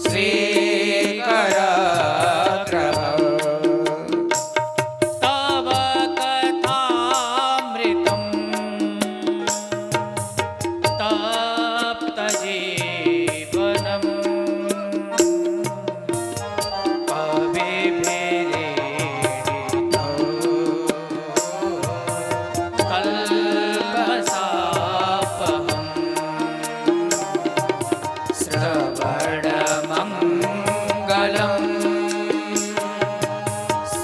श्रीकर तव कथामृतं तप्तजीवनम् कविभिरीडितं कल्पसापहम् श्रवणमङ्गलम्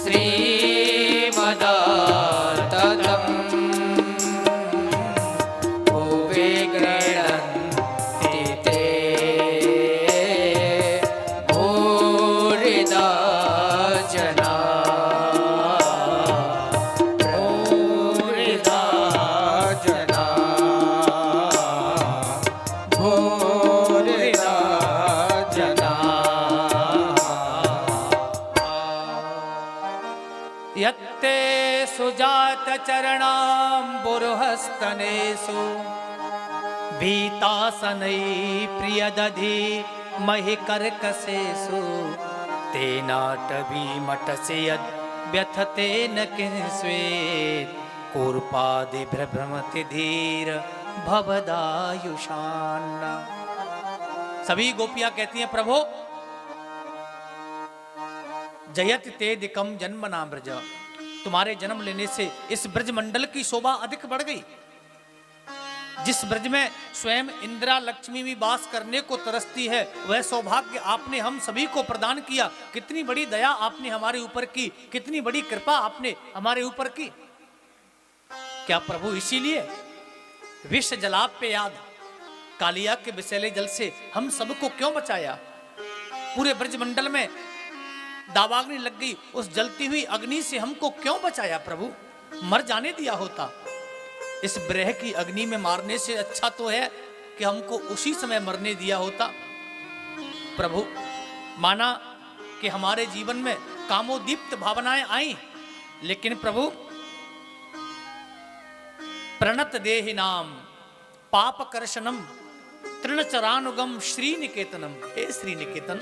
श्रीमदाततं भुवि गृह्णन्ति ते भूरिदा जना भूरिदा जना भूरिदा जना यत्ते सुजातचरणाम्बुरुहस्तनेषु भीतासनै प्रियदधि महि कर्कशेषु तेनाटवीमटसे यद्व्यथते न किंस्वेत् कूर्पादिभ्रभ्रमति धीर भवदायुषान्। सभी गोपियां कहती हैं प्रभु जयत तेदिकम जन्मना ब्रज, तुम्हारे जन्म लेने से इस ब्रज मंडल की शोभा अधिक बढ़ गई। जिस ब्रज में स्वयं इंदिरा लक्ष्मी भी वास करने को तरसती है, वह सौभाग्य आपने हम सभी को प्रदान किया। कितनी बड़ी दया आपने हमारे ऊपर की, कितनी बड़ी कृपा आपने हमारे ऊपर की। क्या प्रभु इसीलिए विष जलाप्य याद कालिया के विषैले जल से हम सबको क्यों बचाया? पूरे ब्रज मंडल में दावाग्नि लग गई, उस जलती हुई अग्नि से हमको क्यों बचाया प्रभु? मर जाने दिया होता। इस ब्रह की अग्नि में मारने से अच्छा तो है कि हमको उसी समय मरने दिया होता। प्रभु माना कि हमारे जीवन में कामोदीप्त भावनाएं आई, लेकिन प्रभु प्रणत देहि नाम पाप कर्षणम तृणचरानुगम श्री निकेतनम। हे श्री निकेतन,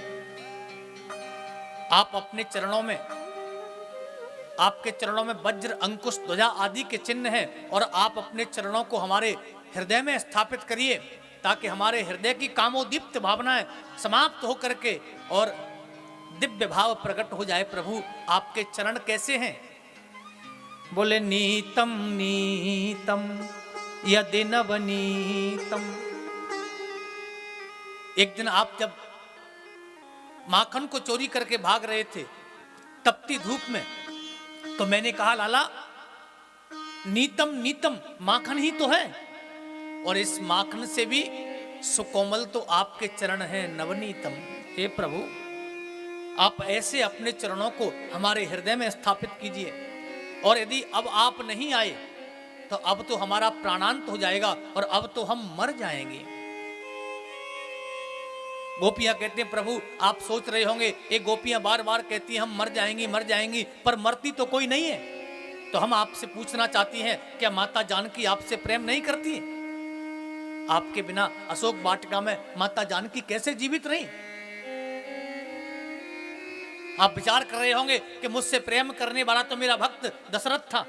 आप अपने चरणों में, आपके चरणों में वज्र अंकुश ध्वजा आदि के चिन्ह हैं, और आप अपने चरणों को हमारे हृदय में स्थापित करिए ताकि हमारे हृदय की कामोदीप्त भावनाएं समाप्त हो करके और दिव्य भाव प्रकट हो जाए। प्रभु आपके चरण कैसे हैं? बोले नीतम नीतम यदि नवनीतम। एक दिन आप जब माखन को चोरी करके भाग रहे थे तपती धूप में, तो मैंने कहा लाला नीतम नीतम माखन ही तो है, और इस माखन से भी सुकोमल तो आपके चरण हैं नवनीतम। हे प्रभु आप ऐसे अपने चरणों को हमारे हृदय में स्थापित कीजिए, और यदि अब आप नहीं आए तो अब तो हमारा प्राणांत हो जाएगा और अब तो हम मर जाएंगे। गोपियां कहते हैं प्रभु आप सोच रहे होंगे, एक गोपियां बार बार कहती हैं हम मर जाएंगी, पर मरती तो कोई नहीं है। तो हम आपसे पूछना चाहती हैं, क्या माता जानकी आपसे प्रेम नहीं करती है? आपके बिना अशोक वाटिका में माता जानकी कैसे जीवित रही? आप विचार कर रहे होंगे कि मुझसे प्रेम करने वाला तो मेरा भक्त दशरथ था।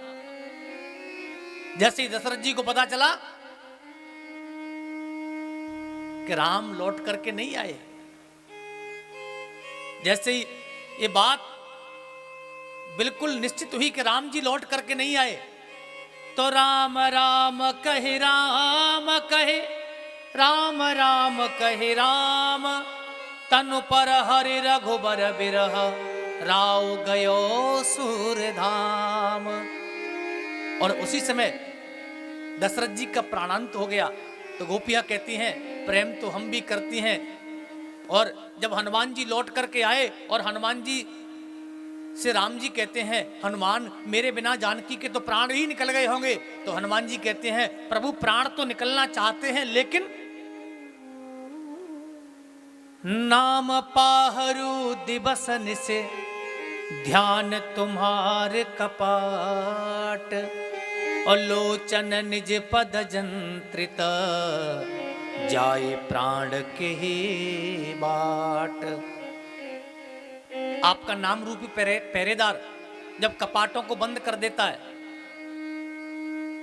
जैसे ही दशरथ जी को पता चला कि राम लौट करके नहीं आए, जैसे ही ये बात बिल्कुल निश्चित हुई कि राम जी लौट करके नहीं आए, तो राम राम कहे राम कहे, राम राम कहे राम, तनु पर हरि रघुबर बिरह, राव गयो सूरधाम। और उसी समय दशरथ जी का प्राणांत हो गया। तो गोपियां कहती हैं प्रेम तो हम भी करती हैं, और जब हनुमान जी लौट करके आए और हनुमान जी से राम जी कहते हैं हनुमान मेरे बिना जानकी के तो प्राण ही निकल गए होंगे, तो हनुमान जी कहते हैं प्रभु प्राण तो निकलना चाहते हैं, लेकिन नाम पाहरू दिवस निसे ध्यान तुम्हारे कपाट, और लोचन निज पद जंत्रित जाए प्राण के ही बाट। आपका नाम रूपी पहरेदार जब कपाटों को बंद कर देता है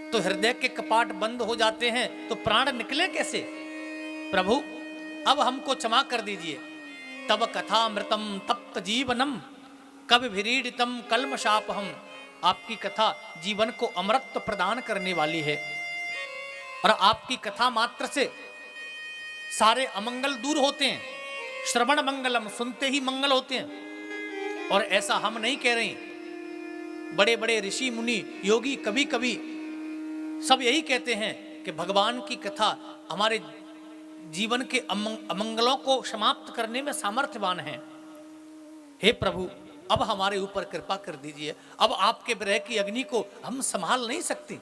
तो हृदय के कपाट बंद हो जाते हैं, तो प्राण निकले कैसे? प्रभु अब हमको क्षमा कर दीजिए। तब कथामृतम तप्त जीवनम कवि भिरीडितम कल्मशापहम। आपकी कथा जीवन को अमृत प्रदान करने वाली है और आपकी कथा मात्र से सारे अमंगल दूर होते हैं। श्रवण मंगलम, सुनते ही मंगल होते हैं। और ऐसा हम नहीं कह रहे, बड़े बड़े ऋषि मुनि योगी कभी कभी सब यही कहते हैं कि भगवान की कथा हमारे जीवन के अमंगलों को समाप्त करने में सामर्थ्यवान है। हे प्रभु अब हमारे ऊपर कृपा कर दीजिए। अब आपके विरह की अग्नि को हम संभाल नहीं सकते।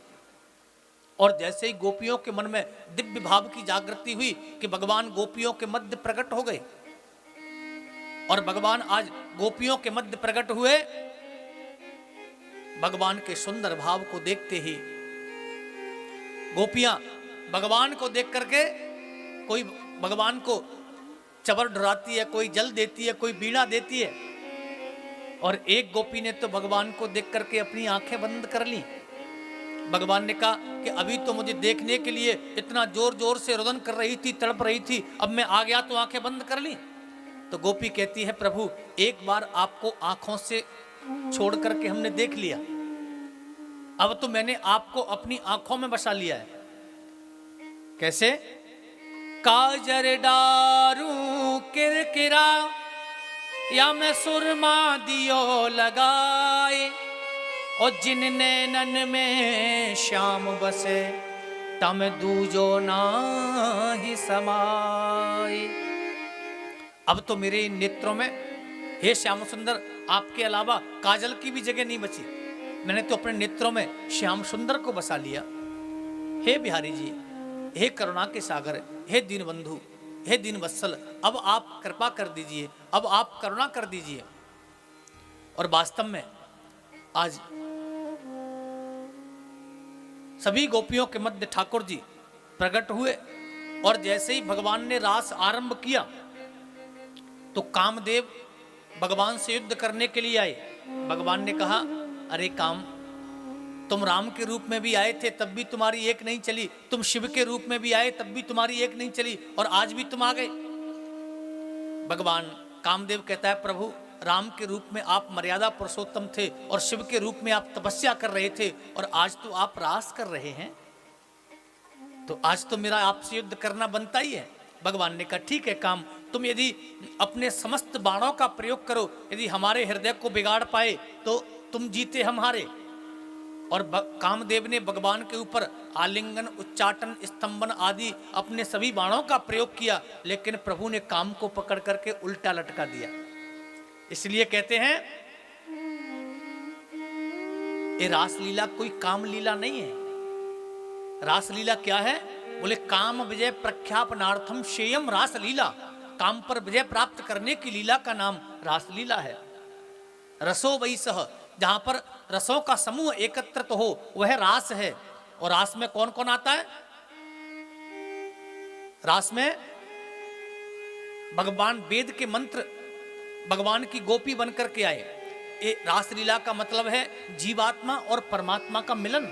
और जैसे ही गोपियों के मन में दिव्य भाव की जागृति हुई कि भगवान गोपियों के मध्य प्रकट हो गए, और भगवान आज गोपियों के मध्य प्रकट हुए। भगवान के सुंदर भाव को देखते ही गोपियां भगवान को देख करके, कोई भगवान को चवर ढुराती है, कोई जल देती है, कोई बीड़ा देती है। और एक गोपी ने तो भगवान को देख करके अपनी आंखें बंद कर ली। भगवान ने कहा कि अभी तो मुझे देखने के लिए इतना जोर जोर से रुदन कर रही थी, तड़प रही थी, अब मैं आ गया तो आंखें बंद कर ली। तो गोपी कहती है प्रभु एक बार आपको आंखों से छोड़ करके हमने देख लिया, अब तो मैंने आपको अपनी आंखों में बसा लिया है। कैसे? काजर डारू किरकिरा या मैं सुरमा दियो लगाए, और जिन नैनन में श्याम बसे तम दूजो नाही समाए। अब तो मेरे नेत्रों में हे श्याम सुंदर आपके अलावा काजल की भी जगह नहीं बची। मैंने तो अपने नेत्रों में श्याम सुंदर को बसा लिया। हे बिहारी जी, हे करुणा के सागर, हे दीन बंधु, हे दीन वत्सल, अब आप कृपा कर दीजिए, अब आप करुणा कर दीजिए। और वास्तव में आज सभी गोपियों के मध्य ठाकुर जी प्रकट हुए, और जैसे ही भगवान ने रास आरंभ किया तो कामदेव भगवान से युद्ध करने के लिए आए। भगवान ने कहा अरे काम, तुम राम के रूप में भी आए थे तब भी तुम्हारी एक नहीं चली, तुम शिव के रूप में भी आए तब भी तुम्हारी एक नहीं चली, और आज भी तुम आ गए। भगवान कामदेव कहता है प्रभु राम के रूप में आप मर्यादा पुरुषोत्तम थे और शिव के रूप में आप तपस्या कर रहे थे, और आज तो आप रास कर रहे हैं, तो आज तो मेरा आपसे युद्ध करना बनता ही है। भगवान ने कहा ठीक है काम, तुम यदि अपने समस्त बाणों का प्रयोग करो, यदि हमारे हृदय को बिगाड़ पाए तो तुम जीते हम हारे। और कामदेव ने भगवान के ऊपर आलिंगन, उच्चाटन, स्तंभन आदि अपने सभी बाणों का प्रयोग किया, लेकिन प्रभु ने काम को पकड़ करके उल्टा लटका दिया। इसलिए कहते हैं ये रासलीला कोई काम लीला नहीं है। रासलीला क्या है? बोले काम विजय प्रख्यापनार्थम शेयम रासलीला। काम पर विजय प्राप्त करने की लीला का नाम रासलीला है। रसो वही सह, जहां पर रसों का समूह एकत्रित हो वह रास है। और रास में कौन कौन आता है? रास में भगवान वेद के मंत्र भगवान की गोपी बनकर के आए। ये रासलीला का मतलब है जीवात्मा और परमात्मा का मिलन।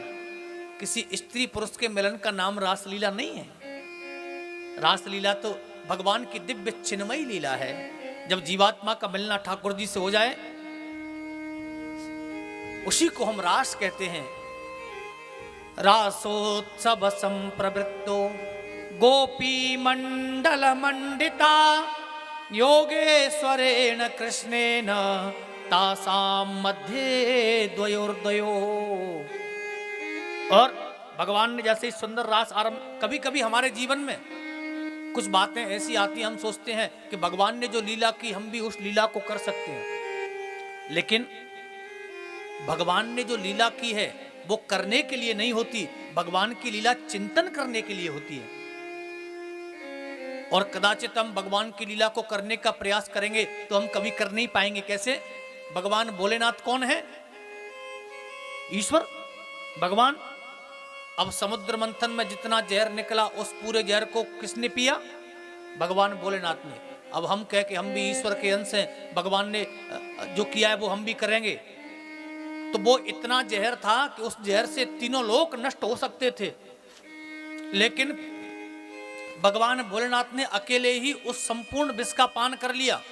किसी स्त्री पुरुष के मिलन का नाम रासलीला नहीं है। रासलीला तो भगवान की दिव्य चिन्मयी लीला है। जब जीवात्मा का मिलना ठाकुर जी से हो जाए उसी को हम रास कहते हैं। रासोत्सव संप्रवृत्तो गोपी मंडल मंडिता योगेश्वरेण कृष्णेन तासाम मध्य द्वयोर्द्वयो। और भगवान ने जैसे सुंदर रास आरंभ, कभी कभी हमारे जीवन में कुछ बातें ऐसी आती हम सोचते हैं कि भगवान ने जो लीला की हम भी उस लीला को कर सकते हैं, लेकिन भगवान ने जो लीला की है वो करने के लिए नहीं होती, भगवान की लीला चिंतन करने के लिए होती है। और कदाचित हम भगवान की लीला को करने का प्रयास करेंगे तो हम कभी कर नहीं पाएंगे। कैसे? भगवान भोलेनाथ कौन है? ईश्वर भगवान। अब समुद्र मंथन में जितना जहर निकला उस पूरे जहर को किसने पिया? भगवान भोलेनाथ ने। अब हम कह के हम भी ईश्वर के अंश हैं, भगवान ने जो किया है वो हम भी करेंगे, तो वो इतना जहर था कि उस जहर से तीनों लोक नष्ट हो सकते थे, लेकिन भगवान भोलेनाथ ने अकेले ही उस संपूर्ण विष का पान कर लिया।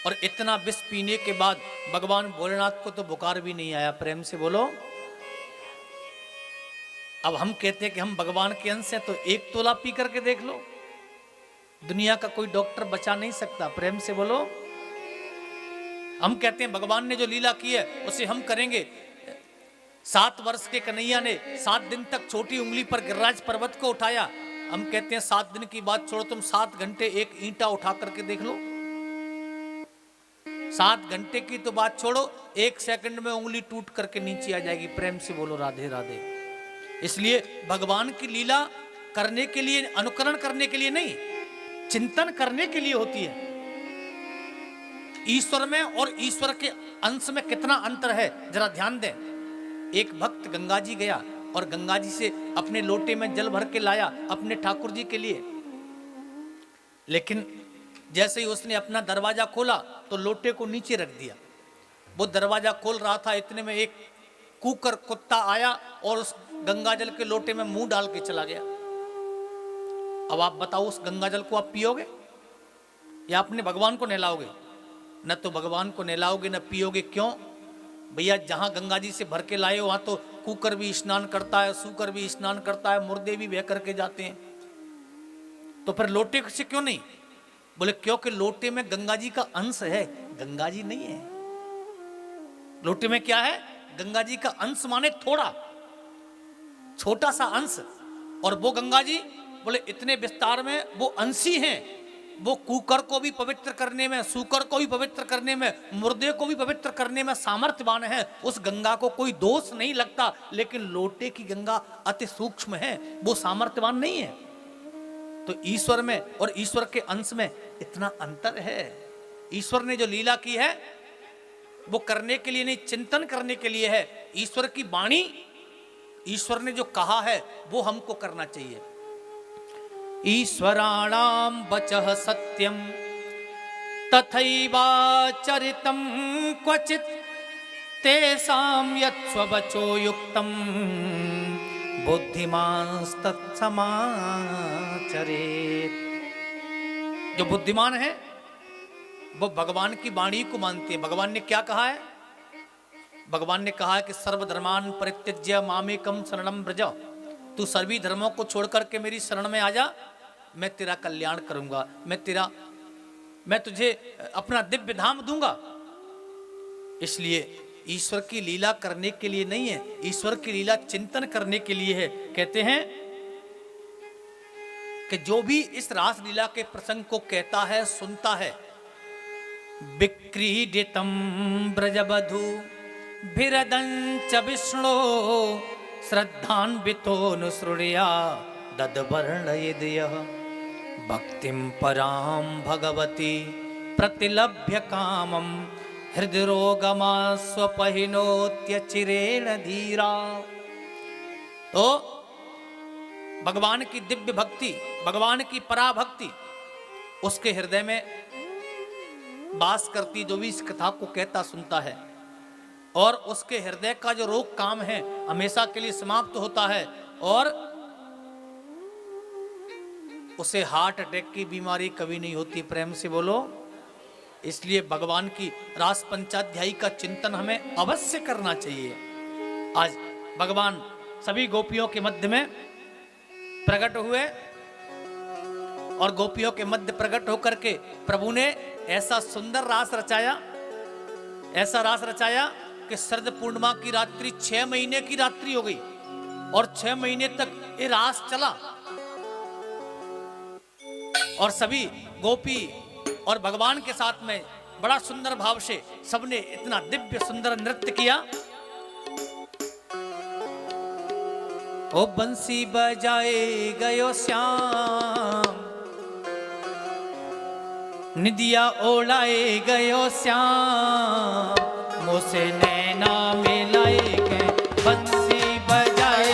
और इतना विष पीने के बाद भगवान भोलेनाथ को तो बुखार भी नहीं आया। प्रेम से बोलो। अब हम कहते हैं कि हम भगवान के अंश हैं, तो एक तोला पी करके देख लो, दुनिया का कोई डॉक्टर बचा नहीं सकता। प्रेम से बोलो। हम कहते हैं भगवान ने जो लीला की है उसे हम करेंगे। 7 वर्ष के कन्हैया ने 7 दिन तक छोटी उंगली पर गिरिराज पर्वत को उठाया। हम कहते हैं 7 दिन की बात छोड़ो, तुम 7 घंटे एक ईंटा उठा करके देख लो। 7 घंटे की तो बात छोड़ो, 1 सेकंड में उंगली टूट करके नीचे आ जाएगी। प्रेम से बोलो राधे राधे। इसलिए भगवान की लीला करने के लिए, अनुकरण करने के लिए नहीं, चिंतन करने के लिए होती है। ईश्वर में और ईश्वर के अंश में कितना अंतर है जरा ध्यान दें। एक भक्त गंगा जी गया और गंगा जी से अपने लोटे में जल भर के लाया अपने ठाकुर जी के लिए, लेकिन जैसे ही उसने अपना दरवाजा खोला तो लोटे को नीचे रख दिया। वो दरवाजा खोल रहा था, इतने में एक कुकर कुत्ता आया और उस गंगा जल के लोटे में मुंह डाल के चला गया। अब आप बताओ, उस गंगा जल को आप पियोगे या अपने भगवान को नहलाओगे? न तो भगवान को नहलाओगे न पियोगे। क्यों भैया? जहां गंगा जी से भर के लाए वहां तो कुकर भी स्नान करता है, सूकर भी स्नान करता है, मुर्दे भी बह करके जाते हैं, तो फिर लोटे से क्यों नहीं? बोले क्योंकि लोटे में गंगा जी का अंश है, गंगा जी नहीं है। लोटे में क्या है? गंगा जी का अंश माने थोड़ा, छोटा सा अंश। और वो गंगा जी बोले इतने विस्तार में वो अंशी हैं। वो कुकर को भी पवित्र करने में, सूकर को भी पवित्र करने में, मुर्दे को भी पवित्र करने में सामर्थ्यवान है। उस गंगा को कोई दोष नहीं लगता, लेकिन लोटे की गंगा अति सूक्ष्म है, वो सामर्थ्यवान नहीं है। तो ईश्वर में और ईश्वर के अंश में इतना अंतर है। ईश्वर ने जो लीला की है वो करने के लिए नहीं, चिंतन करने के लिए है। ईश्वर की वाणी, ईश्वर ने जो कहा है वो हमको करना चाहिए। ईश्वराणाम वचः सत्यम तथैवाचरितं क्वचित् तेषां यत्स्ववचो युक्तं बुद्धिमांस्तत्समाचरेत्। जो बुद्धिमान है वो भगवान की वाणी को मानते हैं। भगवान ने क्या कहा है? भगवान ने कहा है कि सर्वधर्मान परित्यज्य मामेकं शरणं व्रज। तू सभी धर्मों को छोड़ करके मेरी शरण में आ जा, मैं तेरा कल्याण करूंगा, मैं तुझे अपना दिव्य धाम दूंगा। इसलिए ईश्वर की लीला करने के लिए नहीं है, ईश्वर की लीला चिंतन करने के लिए है। कहते हैं कि जो भी इस रास लीला के प्रसंग को कहता है, सुनता है, विक्रीडितं ब्रजबधू भिरदंच विष्णो श्रद्धान्वितोऽनुसृण्या ददवर्णयेद् यः भक्तिं परां भगवती प्रतिलभ्य कामं हृदरोगमास्वपहिनोत्यचिरेण धीरा। तो भगवान की दिव्य भक्ति, भगवान की पराभक्ति उसके हृदय में वास करती, जो भी इस कथा को कहता सुनता है, और उसके हृदय का जो रोग काम है हमेशा के लिए समाप्त होता है, और उसे हार्ट अटैक की बीमारी कभी नहीं होती। प्रेम से बोलो। इसलिए भगवान की रास पंचाध्यायी का चिंतन हमें अवश्य करना चाहिए। आज भगवान सभी गोपियों के मध्य में प्रकट हुए और गोपियों के मध्य प्रकट होकर के प्रभु ने ऐसा सुंदर रास रचाया, ऐसा रास रचाया कि शरद पूर्णिमा की रात्रि 6 महीने की रात्रि हो गई और 6 महीने तक ये रास चला। और सभी गोपी और भगवान के साथ में बड़ा सुंदर भाव से सबने इतना दिव्य सुंदर नृत्य किया। ओ बंसी बजाए गयो श्याम, निदिया ओढ़ाए गयो श्याम, मुझसे नैना मिलाए गए, बंसी बजाए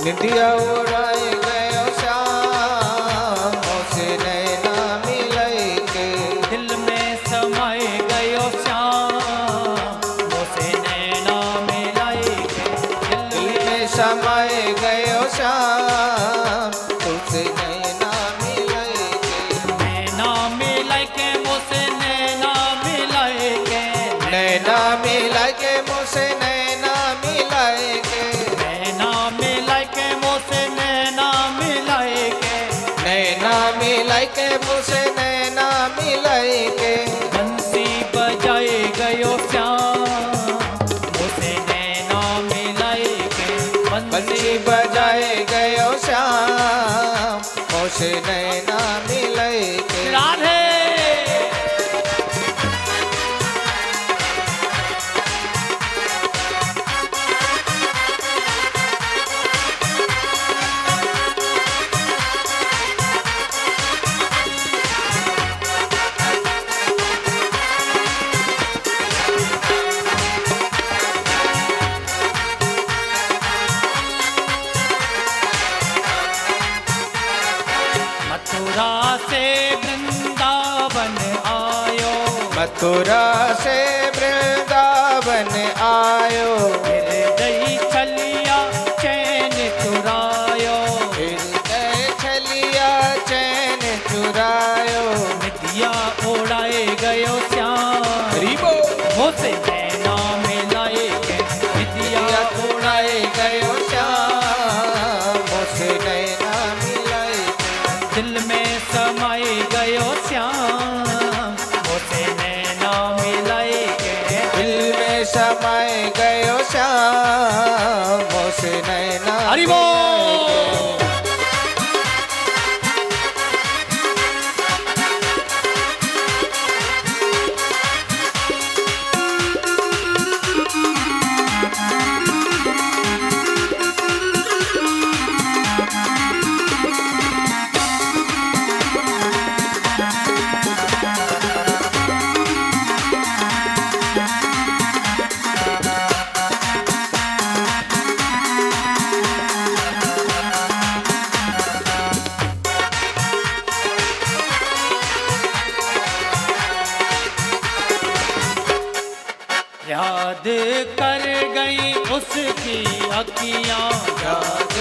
निंदिया उड़ाए गयो श्याम मोसे नैना मिलाई के। दिल में समाए गयो श्याम मोसे नैना मिलाई के। दिल में समाए गयो श्याम तुझसे नैना मिलाई के। नैना मिलाई के मोसे नैना मिलाई के। नैना मिलाई के मुझसे नैना मिलाई के। नैना मिलाई के मोसे नैना मिलाई के। नैना मिलाई के मुझसे नैना मिलाई के। बंसी बजाए गयो श्याम मोसे नैना मिलाई के। बंसी बजाए गयो श्याम मोसे नैना मिलाई के। राधे मथुरा से वृंदावन आयो। मथुरा से वृंदावन आयो। हृदय छलिया चैन चुरायो। हृदय छलिया चैन चुरायो। निदिया उड़ाए गयो श्याम मोसे नैना मिलाए के। निदिया उड़ाए गयो श्याम मोसे नैना मिलाई के। दिल में समाए गयो श्याम मोसे नैना मिलाए के। दिल में समाए गयो श्याम मोसे नैना हरि बोल। याद कर गई उसकी अखियाँ। याद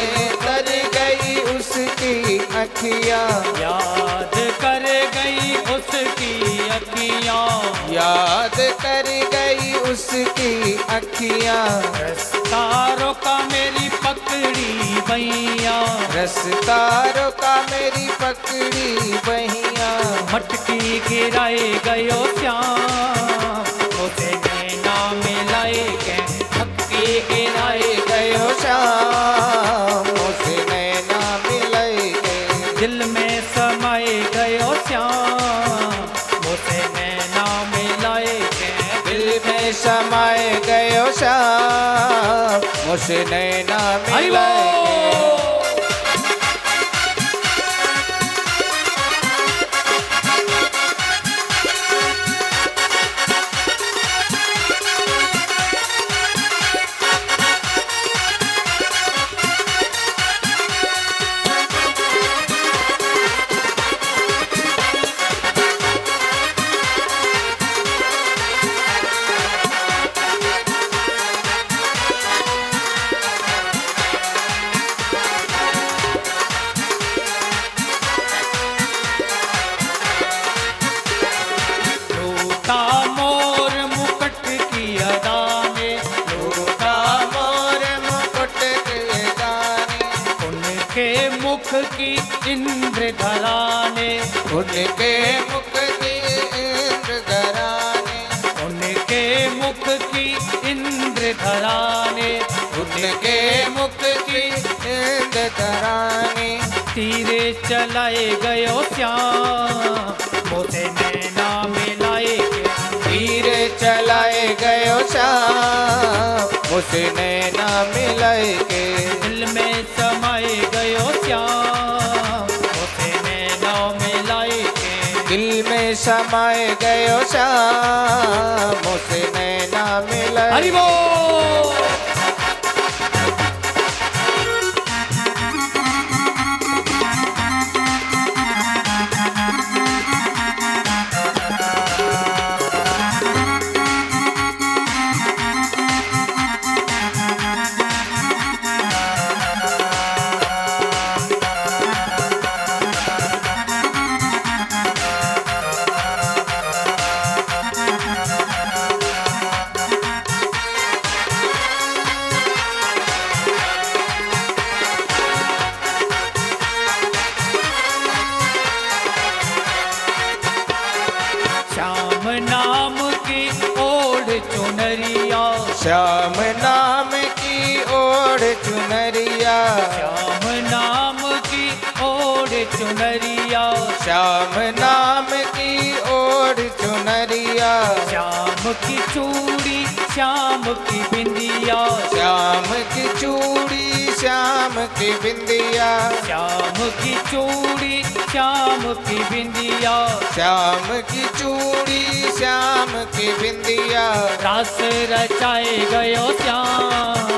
कर गई उसकी अखियाँ। याद कर गई उसकी अखियाँ। याद कर गई उसकी अखियाँ। रास्ता रोका मेरी पकड़ी बहिया। रास्ता रोका मेरी पकड़ी बहिया। मटकी गिराए गयो श्याम मोसे नैना मिलाए के। मटकी गिराए गयो श्याम मोसे नैना मिलाई के। दिल में समाए गयो श्याम मोसे नैना मिलाए के। दिल में समाए गयो श्याम मोसे नैना हरि मिलाई के। बोल। लूटा मोर मुकुट की अदा में। लूटा मोर मुकुट के दाने। उनके मुख की इंद्रधरा ने। उनके मुख की इंद्रधरा ने। उनके मुख की इंद्रधरा ने। उनके मुख की इंद्रधरा ने। तीरे चलाए गयो श्याम मोसे नैना मिलाए के। तीर चलाए गयो श्याम मुझसे नैना मिलाए के। दिल में समाए गयो श्याम मोसे नैना मिलाए के। दिल में समाए गयो श्याम मुझसे नैना मिलाए। हरि बोल। चुनरिया, श्याम नाम की ओढ़ चुनरिया, श्याम नाम की ओढ़ चुनरिया, श्याम नाम की ओढ़ चुनरिया, श्याम की चूड़ी श्याम की बिंदिया, श्याम की चूड़ी श्याम की बिंदिया, श्याम की चूड़ी श्याम की बिंदिया, श्याम की चूड़ी श्याम की बिंदिया, रास रचाए गयो श्याम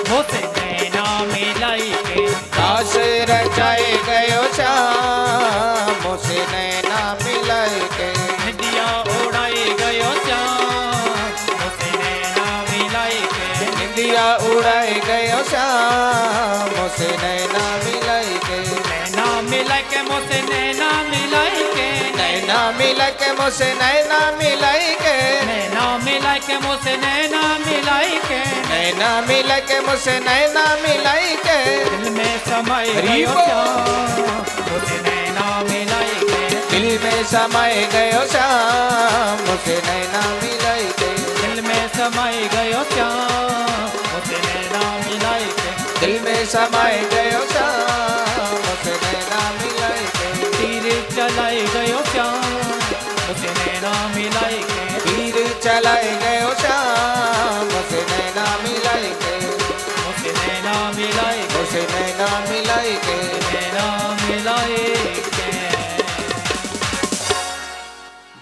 मोसे नैना मिलाई के, रास रचाए गयो श्याम मोसे नैना मिलाई के, निदिया उड़ाए गयो श्याम मोसे नैना मिलाई के, निंदिया उड़ाए गयो श्याम मोसे नैना मिलाई के, नैना मिलाई के मोसे नैना मिलाई के, नैना मिलाई के मोसे नैना मिलाई के, नैना मिलाई के मोसे नैना मिलाई के, नैना मिलाई के मोसे नैना मिलाई के, दिल में समाए गयो श्याम मोसे नैना मिलाई के, दिल में समाए गयो श्याम मोसे नैना मिलाई के, दिल में समाए गयो श्याम मोसे नैना मिलाई के, दिल में समाए गयो श्याम मोसे नैना मिलाई के, तीर चलाए गयो श्याम मोसे नैना मिलाई के, तीर चलाए गयो श्याम मोसे नैना मिलाई के, मोसे नैना मिलाई के, मोसे नैना मिलाई के, नैना मिलाई के।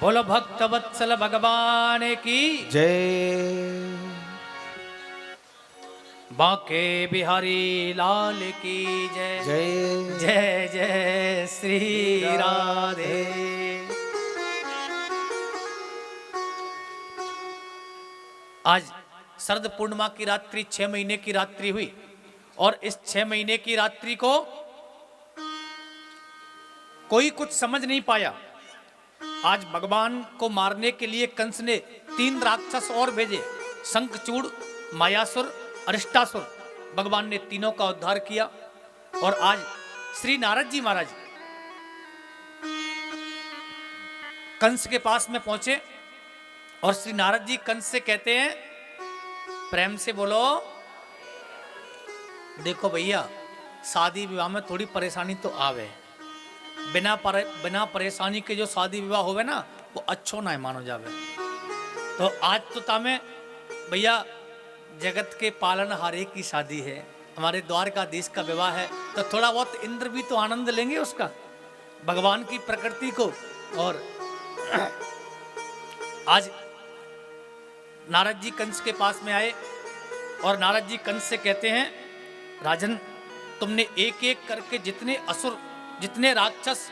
बोलो भक्त वत्सल भगवान की जय। बांके बिहारी लाल की जय जय जय जय श्री राधे। आज शरद पूर्णिमा की रात्रि 6 महीने की रात्रि हुई और इस 6 महीने की रात्रि को कोई कुछ समझ नहीं पाया। आज भगवान को मारने के लिए कंस ने 3 राक्षस और भेजे, शंखचूड़, मायासुर, अरिष्टासुर। भगवान ने तीनों का उद्धार किया और आज श्री नारद जी महाराज कंस के पास में पहुंचे और श्री नारद जी कंस से कहते हैं, प्रेम से बोलो, देखो भैया शादी विवाह में थोड़ी परेशानी तो आवे, बिना परेशानी के जो शादी विवाह होवे ना वो अच्छो ना मानो जावे। तो आज तो तामे भैया जगत के पालनहारे की शादी है, हमारे द्वारकाधीश का विवाह है, तो थोड़ा बहुत इंद्र भी तो आनंद लेंगे उसका, भगवान की प्रकृति को। और आज नारद जी कंस के पास में आए और नारद जी कंस से कहते हैं, राजन तुमने एक एक करके जितने असुर, जितने राक्षस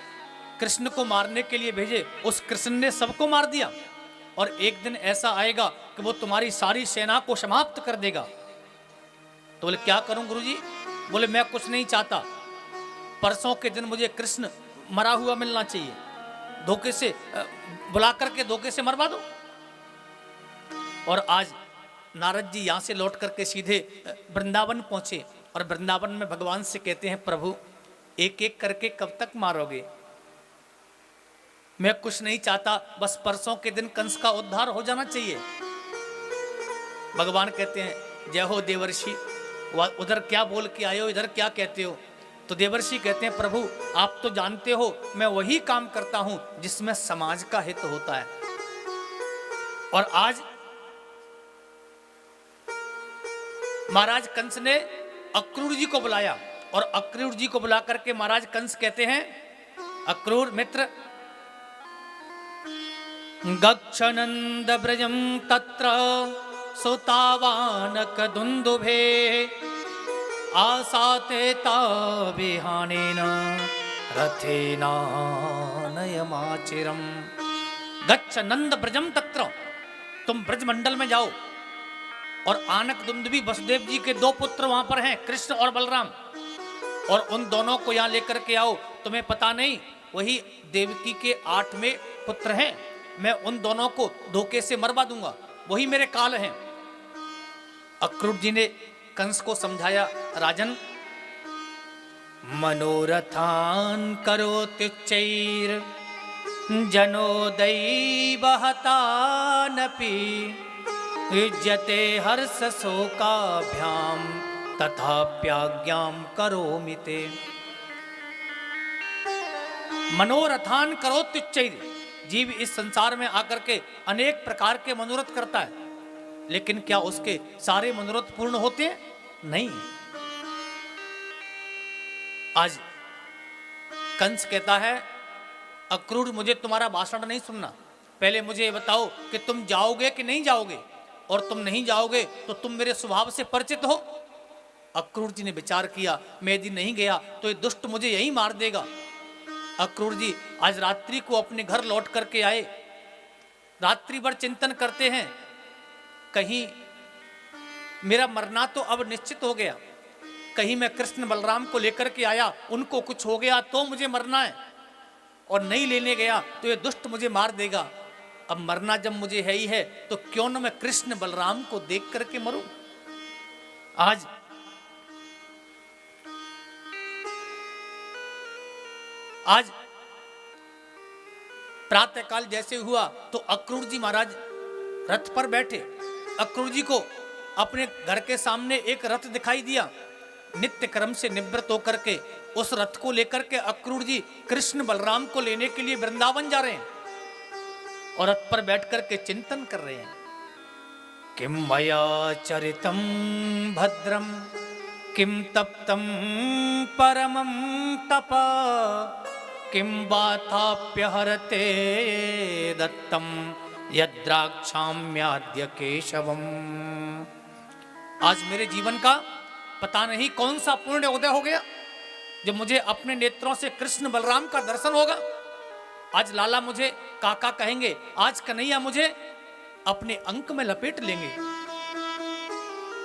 कृष्ण को मारने के लिए भेजे, उस कृष्ण ने सबको मार दिया और एक दिन ऐसा आएगा कि वो तुम्हारी सारी सेना को समाप्त कर देगा। तो बोले क्या करूं गुरुजी? बोले मैं कुछ नहीं चाहता, परसों के दिन मुझे कृष्ण मरा हुआ मिलना चाहिए, धोखे से बुला करके धोखे से मरवा दो। और आज नारद जी यहां से लौट करके सीधे वृंदावन पहुंचे और वृंदावन में भगवान से कहते हैं, प्रभु एक एक करके कब तक मारोगे? मैं कुछ नहीं चाहता, बस परसों के दिन कंस का उद्धार हो जाना चाहिए। भगवान कहते हैं, जय हो देवर्षि, उधर क्या बोल के आए हो, इधर क्या कहते हो? तो देवर्षि कहते हैं, प्रभु आप तो जानते हो मैं वही काम करता हूं जिसमें समाज का हित होता है। और आज महाराज कंस ने अक्रूर जी को बुलाया और अक्रूर जी को बुला करके महाराज कंस कहते हैं, अक्रूर मित्र, गच्छ नंद ब्रजम तत्र सुतावानक दुंदुभे आसाते ताविहानेन रथेना नयमाचिरम। गच्छ नंद ब्रजम तत्र, तुम ब्रजमंडल में जाओ और आनक दुंदुभी वसुदेव जी के 2 पुत्र वहां पर हैं, कृष्ण और बलराम, और उन दोनों को यहां लेकर के आओ। तुम्हें पता नहीं वही देवकी के 8वें पुत्र हैं, मैं उन दोनों को धोखे से मरवा दूंगा, वही मेरे काल हैं। अक्रूर जी ने कंस को समझाया, राजन मनोरथान करोत्युच्चैर जनो दैवहतानपि युज्यते हर्ष शोकाभ्याम तथाप्याज्ञां करोमि ते। मनोरथान करोत्युच्चैः। जीव इस संसार में आकर के अनेक प्रकार के मनोरथ करता है, लेकिन क्या उसके सारे मनोरथ पूर्ण होते हैं? नहीं। आज कंस कहता है, अक्रूर मुझे तुम्हारा भाषण नहीं सुनना, पहले मुझे ये बताओ कि तुम जाओगे कि नहीं जाओगे, और तुम नहीं जाओगे तो तुम मेरे स्वभाव से परिचित हो। अक्रूर जी ने विचार किया, मैं यदि नहीं गया तो ये दुष्ट मुझे यही मार देगा। अक्रूर जी आज रात्रि को अपने घर लौट करके आए, रात्रि भर चिंतन करते हैं, कहीं मेरा मरना तो अब निश्चित हो गया, कहीं मैं कृष्ण बलराम को लेकर के आया, उनको कुछ हो गया तो मुझे मरना है, और नहीं लेने गया तो ये दुष्ट मुझे मार देगा। अब मरना जब मुझे है ही है तो क्यों न मैं कृष्ण बलराम को देख करके मरूं। आज प्रातःकाल जैसे हुआ तो अक्रूर जी महाराज रथ पर बैठे। अक्रूर जी को अपने घर के सामने एक रथ दिखाई दिया। नित्य क्रम से निवृत्त होकर के उस रथ को लेकर के अक्रूर जी कृष्ण बलराम को लेने के लिए वृंदावन जा रहे हैं, और रथ पर बैठ करके चिंतन कर रहे हैं। किम मया चरितम भद्रम किम तप्तम परमं तपा किम बाथाप्यहरते दत्तम यद्राक्षाम्याद्य केशवम। आज मेरे जीवन का पता नहीं कौन सा पुण्य उदय हो गया, जब मुझे अपने नेत्रों से कृष्ण बलराम का दर्शन होगा। आज लाला मुझे काका कहेंगे, आज कन्हैया मुझे अपने अंक में लपेट लेंगे।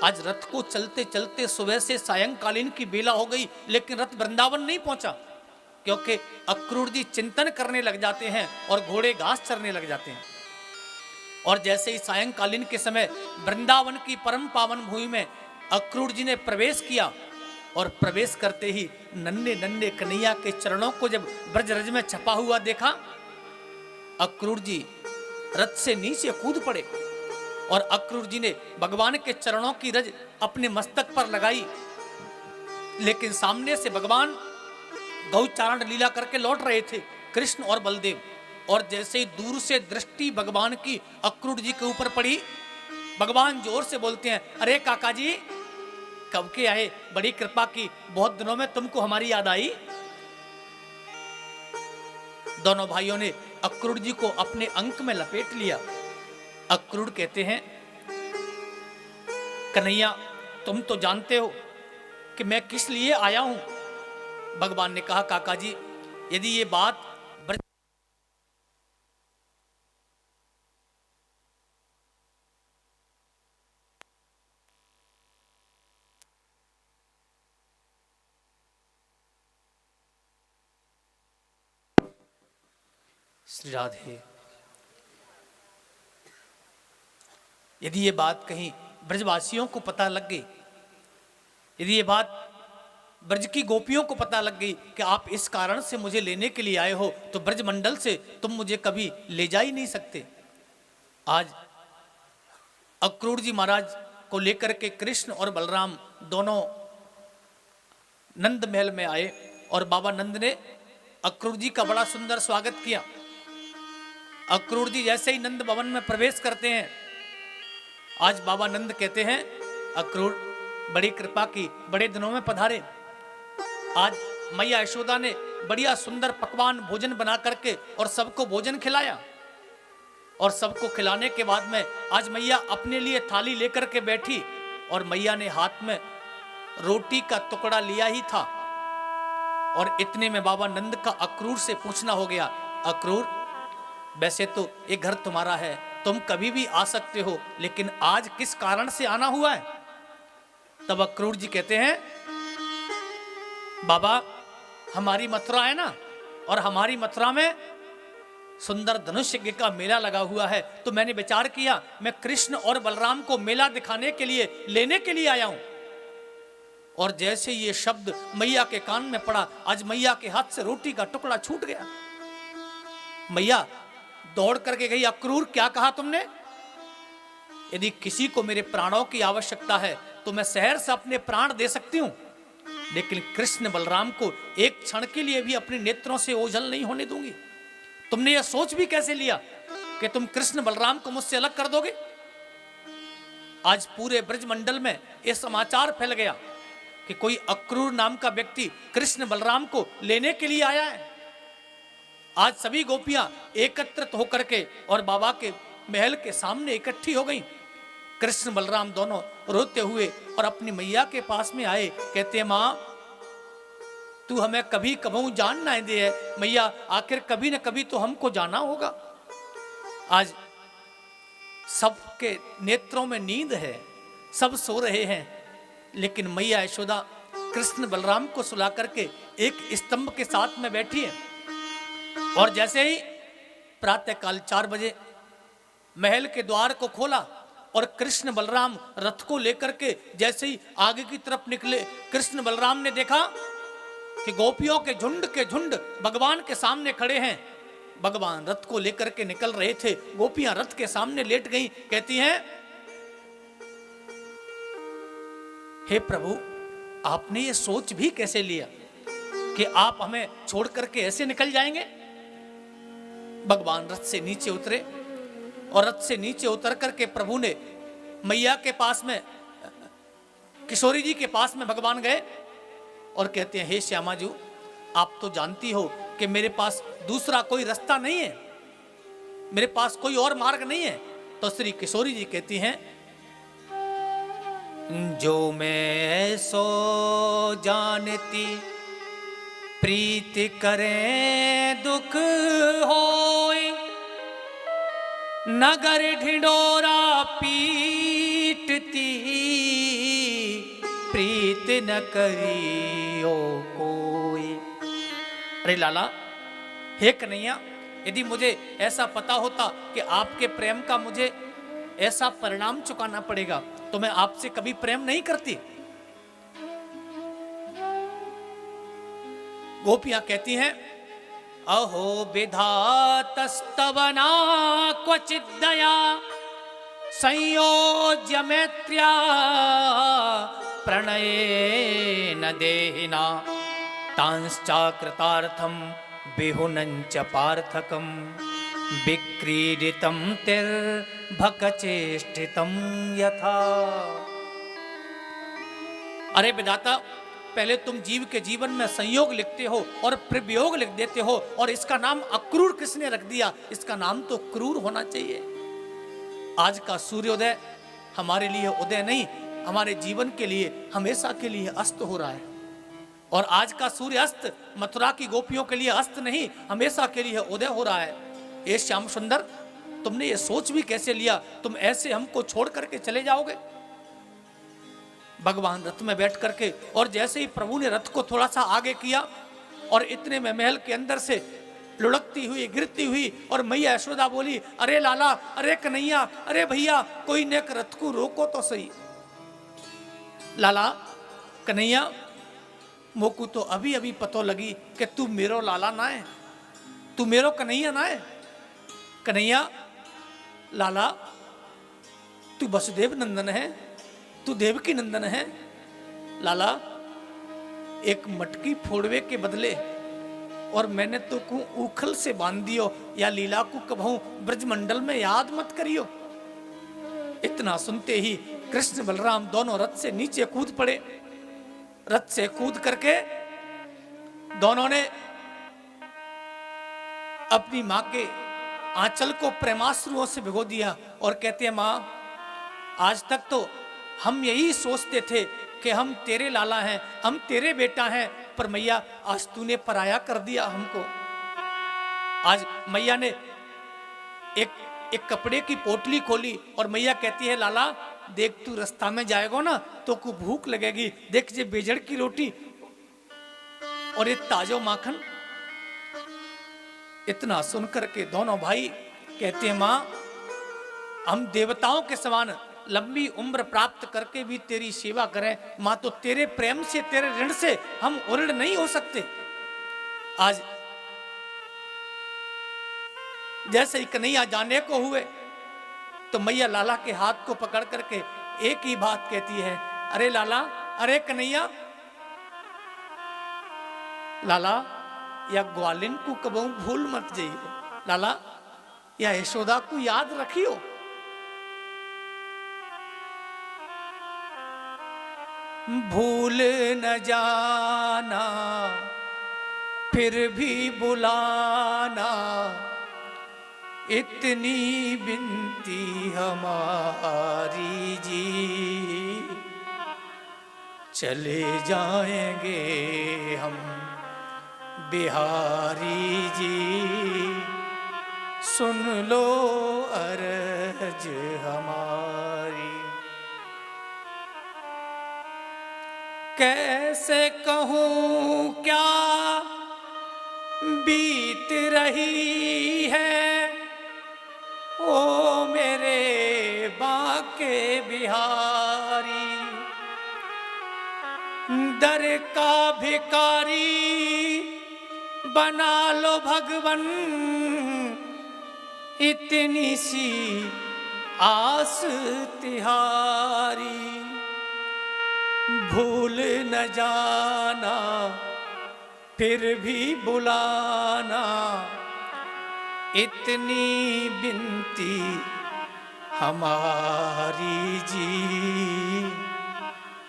आज रथ को चलते चलते सुबह से सायंकालीन की बेला हो गई, लेकिन रथ वृंदावन नहीं पहुंचा, क्योंकि अक्रूर जी चिंतन करने लग जाते हैं और घोड़े घास चरने लग जाते हैं। और जैसे ही सायंकालीन के समय वृंदावन की परम पावन भूमि में अक्रूर जी ने प्रवेश किया, और प्रवेश करते ही नन्हे नन्हे कन्हैया के चरणों को जब ब्रजरज में छपा हुआ देखा, अक्रूर जी रथ से नीचे कूद पड़े, और अक्रूर जी ने भगवान के चरणों की रज अपने मस्तक पर लगाई। लेकिन सामने से भगवान गौचारण लीला करके लौट रहे थे, कृष्ण और बलदेव, और जैसे ही दूर से दृष्टि भगवान की अक्रूर जी के ऊपर पड़ी, भगवान जोर से बोलते हैं, अरे काका जी कब के आए, बड़ी कृपा की, बहुत दिनों में तुमको हमारी याद आई। दोनों भाइयों ने अक्रूर जी को अपने अंक में लपेट लिया। अक्रूर कहते हैं, कन्हैया तुम तो जानते हो कि मैं किस लिए आया हूं। भगवान ने कहा, काका जी यदि ये बात श्री राधे, यदि ये बात कहीं ब्रजवासियों को पता लग गई, यदि ये बात ब्रज की गोपियों को पता लग गई कि आप इस कारण से मुझे लेने के लिए आए हो, तो ब्रजमंडल से तुम मुझे कभी ले जा ही नहीं सकते। आज अक्रूर जी महाराज को लेकर के कृष्ण और बलराम दोनों नंद महल में आए, और बाबा नंद ने अक्रूर जी का बड़ा सुंदर स्वागत किया। अक्रूर जी जैसे ही नंद भवन में प्रवेश करते हैं, आज बाबा नंद कहते हैं, अक्रूर बड़ी कृपा की, बड़े दिनों में पधारे। आज मैया यशोदा ने बढ़िया सुंदर पकवान भोजन बना करके और सबको भोजन खिलाया, और सबको खिलाने के बाद में आज मैया अपने लिए थाली लेकर के बैठी, और मैया ने हाथ में रोटी का टुकड़ा लिया ही था, और इतने में बाबा नंद का अक्रूर से पूछना हो गया, अक्रूर वैसे तो ये घर तुम्हारा है, तुम कभी भी आ सकते हो, लेकिन आज किस कारण से आना हुआ है। तब अक्रूर जी कहते हैं, बाबा हमारी मथुरा है ना, और हमारी मथुरा में सुंदर धनुष यज्ञ का मेला लगा हुआ है, तो मैंने विचार किया मैं कृष्ण और बलराम को मेला दिखाने के लिए, लेने के लिए आया हूं। और जैसे ये शब्द मैया के कान में पड़ा, आज मैया के हाथ से रोटी का टुकड़ा छूट गया। मैया दौड़ करके गई, अक्रूर क्या कहा तुमने? यदि किसी को मेरे प्राणों की आवश्यकता है तो मैं शहर से अपने प्राण दे सकती हूं, लेकिन कृष्ण बलराम को एक क्षण के लिए भी अपने नेत्रों से ओझल नहीं होने दूंगी। तुमने यह सोच भी कैसे लिया कि तुम कृष्ण बलराम को मुझसे अलग कर दोगे? आज पूरे ब्रजमंडल में यह समाचार फैल गया कि कोई अक्रूर नाम का व्यक्ति कृष्ण बलराम को लेने के लिए आया है। आज सभी गोपियां एकत्रित होकर के और बाबा के महल के सामने इकट्ठी हो गईं। कृष्ण बलराम दोनों रोते हुए और अपनी मैया के पास में आए, कहते हैं मां तू हमें कभी कबहू जान ना दे है मैया, आखिर कभी न कभी तो हमको जाना होगा। आज सबके नेत्रों में नींद है, सब सो रहे हैं, लेकिन मैया यशोदा कृष्ण बलराम को सुला करके एक स्तंभ के साथ में बैठी है। और जैसे ही प्रातःकाल 4 बजे महल के द्वार को खोला और कृष्ण बलराम रथ को लेकर के जैसे ही आगे की तरफ निकले, कृष्ण बलराम ने देखा कि गोपियों के झुंड भगवान के सामने खड़े हैं। भगवान रथ को लेकर के निकल रहे थे, गोपियां रथ के सामने लेट गईं, कहती हैं हे प्रभु आपने ये सोच भी कैसे लिया कि आप हमें छोड़ करके ऐसे निकल जाएंगे? भगवान रथ से नीचे उतरे और रथ से नीचे उतर करके प्रभु ने मैया के पास में, किशोरी जी के पास में भगवान गए और कहते हैं हे श्यामा जी आप तो जानती हो कि मेरे पास दूसरा कोई रास्ता नहीं है, मेरे पास कोई और मार्ग नहीं है। तो श्री किशोरी जी कहती हैं जो मैं सो जानती प्रीति करें दुख होए, नगर ढिंडोरा पीटती प्रीत न करियो कोई। अरे लाला हे कन्हैया, यदि मुझे ऐसा पता होता कि आपके प्रेम का मुझे ऐसा परिणाम चुकाना पड़ेगा तो मैं आपसे कभी प्रेम नहीं करती। गोपियां कहती हैं अहो विधातस्तवना क्वचित दया संयोज्य मैत्र्या प्रणये न देहिना तांश्चाकृतार्थम बिहुनंच पार्थकम विक्रीडितम तिर्भकचेष्टितम यथा। अरे विधाता पहले तुम जीव के जीवन में संयोग लिखते हो और फिर वियोग लिख देते हो, और इसका नाम अक्रूर किसने रख दिया? इसका नाम तो क्रूर होना चाहिए। आज का सूर्योदय हमारे लिए उदय नहीं, हमारे जीवन के लिए हमेशा के लिए अस्त हो रहा है। और आज का सूर्यास्त मथुरा की गोपियों के लिए अस्त नहीं, हमेशा के लिए उदय हो रहा है। ये श्याम सुंदर तुमने ये सोच भी कैसे लिया तुम ऐसे हमको छोड़ करके चले जाओगे? भगवान रथ में बैठ करके और जैसे ही प्रभु ने रथ को थोड़ा सा आगे किया और इतने में महल के अंदर से लुढ़कती हुई गिरती हुई और मैया यशोदा बोली अरे लाला, अरे कन्हैया, अरे भैया कोई नेक रथ को रोको तो सही। लाला कन्हैया मोकू तो अभी अभी पतो लगी कि तू मेरो लाला ना है, तू मेरो कन्हैया ना है। कन्हैया लाला तू वसुदेव नंदन है, तू देवकी नंदन है। लाला एक मटकी फोड़वे के बदले और मैंने तो को उखल से बांध दियो, या लीला को कबहू ब्रजमंडल में याद मत करियो। इतना सुनते ही कृष्ण बलराम दोनों रथ से नीचे कूद पड़े। रथ से कूद करके दोनों ने अपनी मां के आंचल को प्रेमाश्रुओं से भिगो दिया और कहते हैं मां आज तक तो हम यही सोचते थे कि हम तेरे लाला हैं, हम तेरे बेटा हैं, पर मैया आज तूने पराया कर दिया हमको। आज मैया ने एक कपड़े की पोटली खोली और मैया कहती है लाला देख तू रास्ता में जाएगा ना तो को भूख लगेगी, देख ये बेजड़ की रोटी और ये ताजो माखन। इतना सुनकर के दोनों भाई कहते हैं मां हम देवताओं के समान लंबी उम्र प्राप्त करके भी तेरी सेवा करें, मां तो तेरे प्रेम से तेरे ऋण से हम उऋण नहीं हो सकते। आज जैसे ही कन्हैया जाने को हुए तो मैया लाला के हाथ को पकड़ करके एक ही बात कहती है, अरे लाला, अरे कन्हैया, लाला या ग्वालिन को कबहू भूल मत जाइयो, लाला या यशोदा को याद रखियो। भूल न जाना फिर भी बुलाना, इतनी बिनती हमारी जी, चले जाएंगे हम बिहारी जी, सुन लो अर्ज हमारी। कैसे कहूँ क्या बीत रही है, ओ मेरे बांके बिहारी, दर का भिखारी बना लो भगवन, इतनी सी आस तिहारी, भूल न जाना फिर भी बुलाना, इतनी बिनती हमारी जी,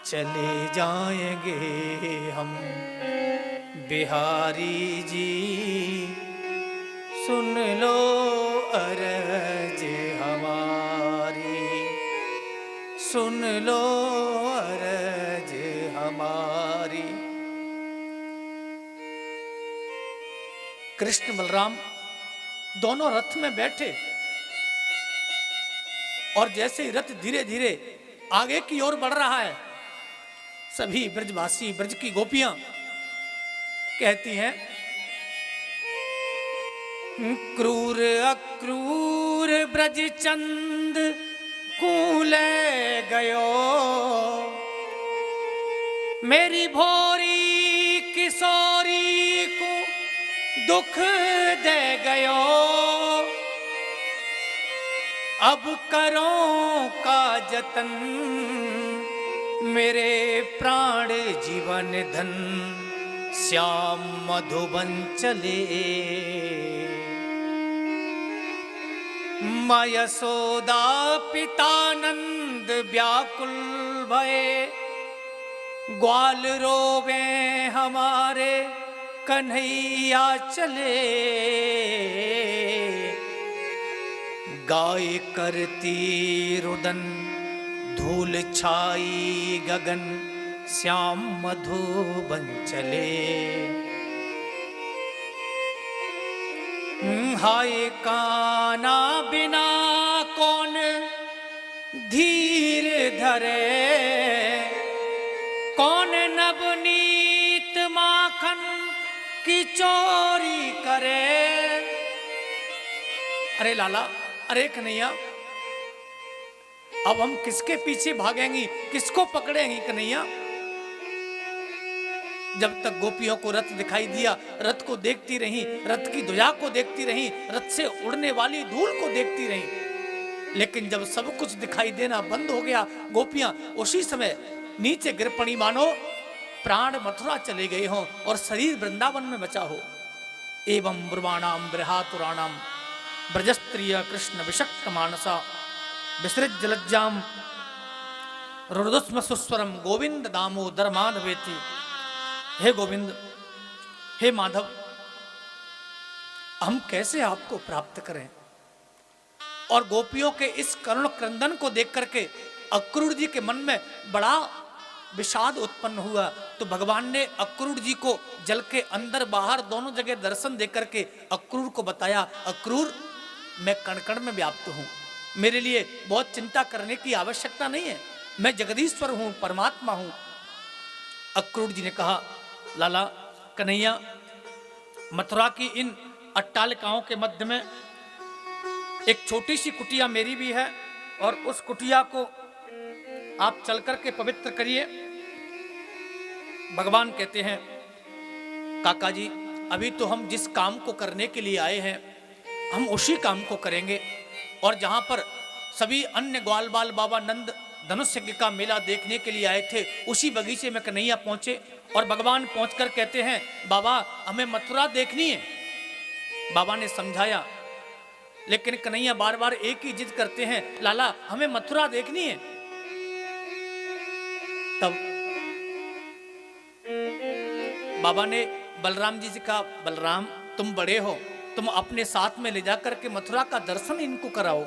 चले जाएंगे हम बिहारी जी, सुन लो अर्ज हमारी, सुन लो अर्ज हमारी। कृष्ण बलराम दोनों रथ में बैठे और जैसे ही रथ धीरे धीरे आगे की ओर बढ़ रहा है, सभी ब्रजवासी, ब्रज की गोपियां कहती हैं, क्रूर अक्रूर ब्रज चंद कूले गयो, मेरी भोरी किशोरी को दुख दे गयो, अब करो का जतन, मेरे प्राण जीवन धन, श्याम मधुबन चले, माँ यशोदा पितानंद व्याकुल भये, ग्वाल रोवे हमारे कन्हैया चले, गाय करती रुदन धूल छाई गगन, श्याम मधुबन चले, हाय काना बिना कौन धीर धरे, कौन नवनीत माखन की चोरी करे। अरे लाला, अरे कन्हैया, अब हम किसके पीछे भागेंगी, किसको पकड़ेंगी कन्हैया? जब तक गोपियों को रथ दिखाई दिया, रथ को देखती रही, रथ की ध्वजा को देखती रही, रथ से उड़ने वाली धूल को देखती रही। लेकिन जब सब कुछ दिखाई देना बंद हो गया, गोपियां उसी समय नीचे गिर पड़ी, मानो प्राण मथुरा चले गए हों और शरीर वृंदावन में बचा हो। एवं ब्रुवाणाम बृहातुराणाम ब्रजस्त्रिय कृष्ण विषक्त मानसा विसृज लज्जाम रुदस्म सुस्वरम गोविंद दामोदर माधवेति। हे गोविंद, हे माधव, हम कैसे आपको प्राप्त करें? और गोपियों के इस करुण क्रंदन को देख करके अक्रूर जी के मन में बड़ा विषाद उत्पन्न हुआ। तो भगवान ने अक्रूर जी को जल के अंदर बाहर दोनों जगह दर्शन दे करके अक्रूर को बताया, अक्रूर मैं कण कण में व्याप्त हूं, मेरे लिए बहुत चिंता करने की आवश्यकता नहीं है, मैं जगदीश्वर हूं, परमात्मा हूं। अक्रूर जी ने कहा, लाला कन्हैया, मथुरा की इन अट्टालिकाओं के मध्य में एक छोटी सी कुटिया मेरी भी है, और उस कुटिया को आप चल करके पवित्र करिए। भगवान कहते हैं, काका जी, अभी तो हम जिस काम को करने के लिए आए हैं हम उसी काम को करेंगे, और जहां पर सभी अन्य ग्वाल बाल बाबा नंद धनुष यज्ञ का मेला देखने के लिए आए थे। उसी बगीचे में कन्हैया पहुंचे और भगवान पहुंचकर कहते हैं, बाबा हमें मथुरा देखनी है। बाबा ने समझाया, लेकिन कन्हैया बार बार एक ही जिद करते हैं, लाला हमें मथुरा देखनी है। तब बाबा ने बलराम जी से कहा, बलराम तुम बड़े हो, तुम अपने साथ में ले जाकर के मथुरा का दर्शन इनको कराओ,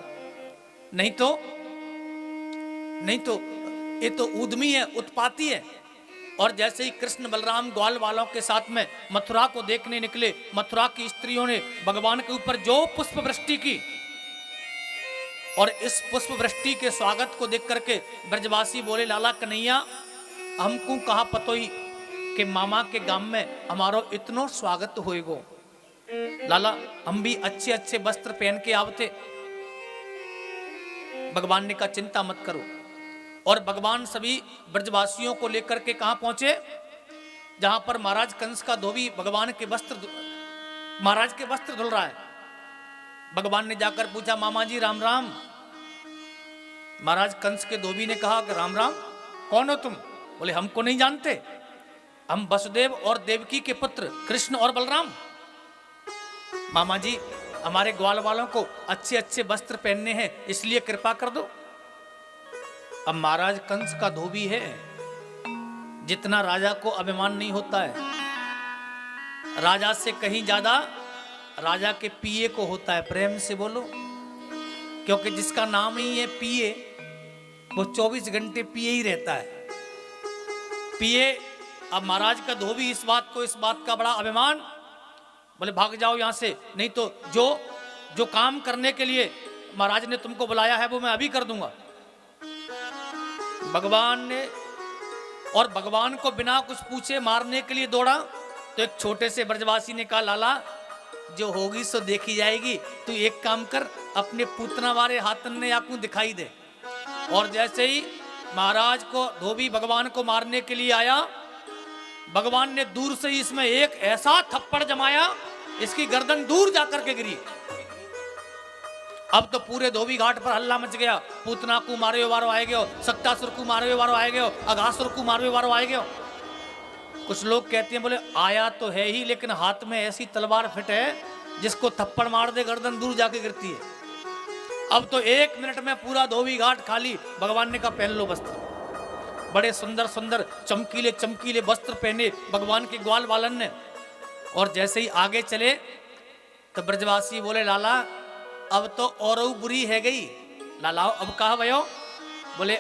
नहीं तो ये तो उद्यमी है, उत्पाती है। और जैसे ही कृष्ण बलराम ग्वाल वालों के साथ में मथुरा को देखने निकले, मथुरा की स्त्रियों ने भगवान के ऊपर जो पुष्प वृष्टि की, और इस पुष्प वृष्टि के स्वागत को देख करके ब्रजवासी बोले, लाला कन्हैया हमको कहा पतोई कि मामा के गांव में हमारो इतनो स्वागत होएगो, लाला हम भी अच्छे अच्छे वस्त्र पहन के आवते। भगवान ने कहा चिंता मत करो। और भगवान सभी ब्रजवासियों को लेकर के कहां पहुंचे, जहां पर महाराज कंस का धोबी महाराज के वस्त्र धुल रहा है। भगवान ने जाकर पूछा, मामा जी राम राम। महाराज कंस के धोबी ने कहा कि राम राम, कौन हो तुम? बोले हमको नहीं जानते, हम वसुदेव और देवकी के पुत्र कृष्ण और बलराम। मामा जी हमारे ग्वाल वालों को अच्छे अच्छे वस्त्र पहनने हैं, इसलिए कृपा कर दो। अब महाराज कंस का धोबी है, जितना राजा को अभिमान नहीं होता है, राजा से कहीं ज्यादा राजा के पिए को होता है। प्रेम से बोलो, क्योंकि जिसका नाम ही है पिए, वो 24 घंटे पिए ही रहता है। पिए। अब महाराज का धोबी इस बात का बड़ा अभिमान, बोले भाग जाओ यहां से, नहीं तो जो काम करने के लिए महाराज ने तुमको बुलाया है वो मैं अभी कर दूंगा। भगवान को बिना कुछ पूछे मारने के लिए दौड़ा, तो एक छोटे से ब्रजवासी ने कहा, लाला जो होगी सो देखी जाएगी, तू एक काम कर, अपने पूतना वाले हाथन ने आंखों दिखाई दे। और जैसे ही महाराज को धोबी भगवान को मारने के लिए आया, भगवान ने दूर से ही इसमें एक ऐसा थप्पड़ जमाया, इसकी गर्दन दूर जाकर के गिरी। अब तो पूरे धोबी घाट पर हल्ला मच गया, पूतना को मारे वारो आए गयो, सत्तासुर को मारे वारो आए गयो, अघासुर को मारे वारो आए गयो। कुछ लोग कहते हैं, बोले आया तो है ही, लेकिन हाथ में ऐसी तलवार फिट है जिसको थप्पड़ मार दे गर्दन दूर जाके गिरती है। अब तो 1 मिनट में पूरा धोबी घाट खाली। भगवान ने कहा पहन लो वस्त्र। बड़े सुंदर सुंदर चमकीले चमकीले वस्त्र पहने भगवान के ग्वाल वालन ने। और जैसे ही आगे चले तो ब्रजवासी बोले, लाला अब तो और बुरी है गई। लाला अब कहा भयो? बोले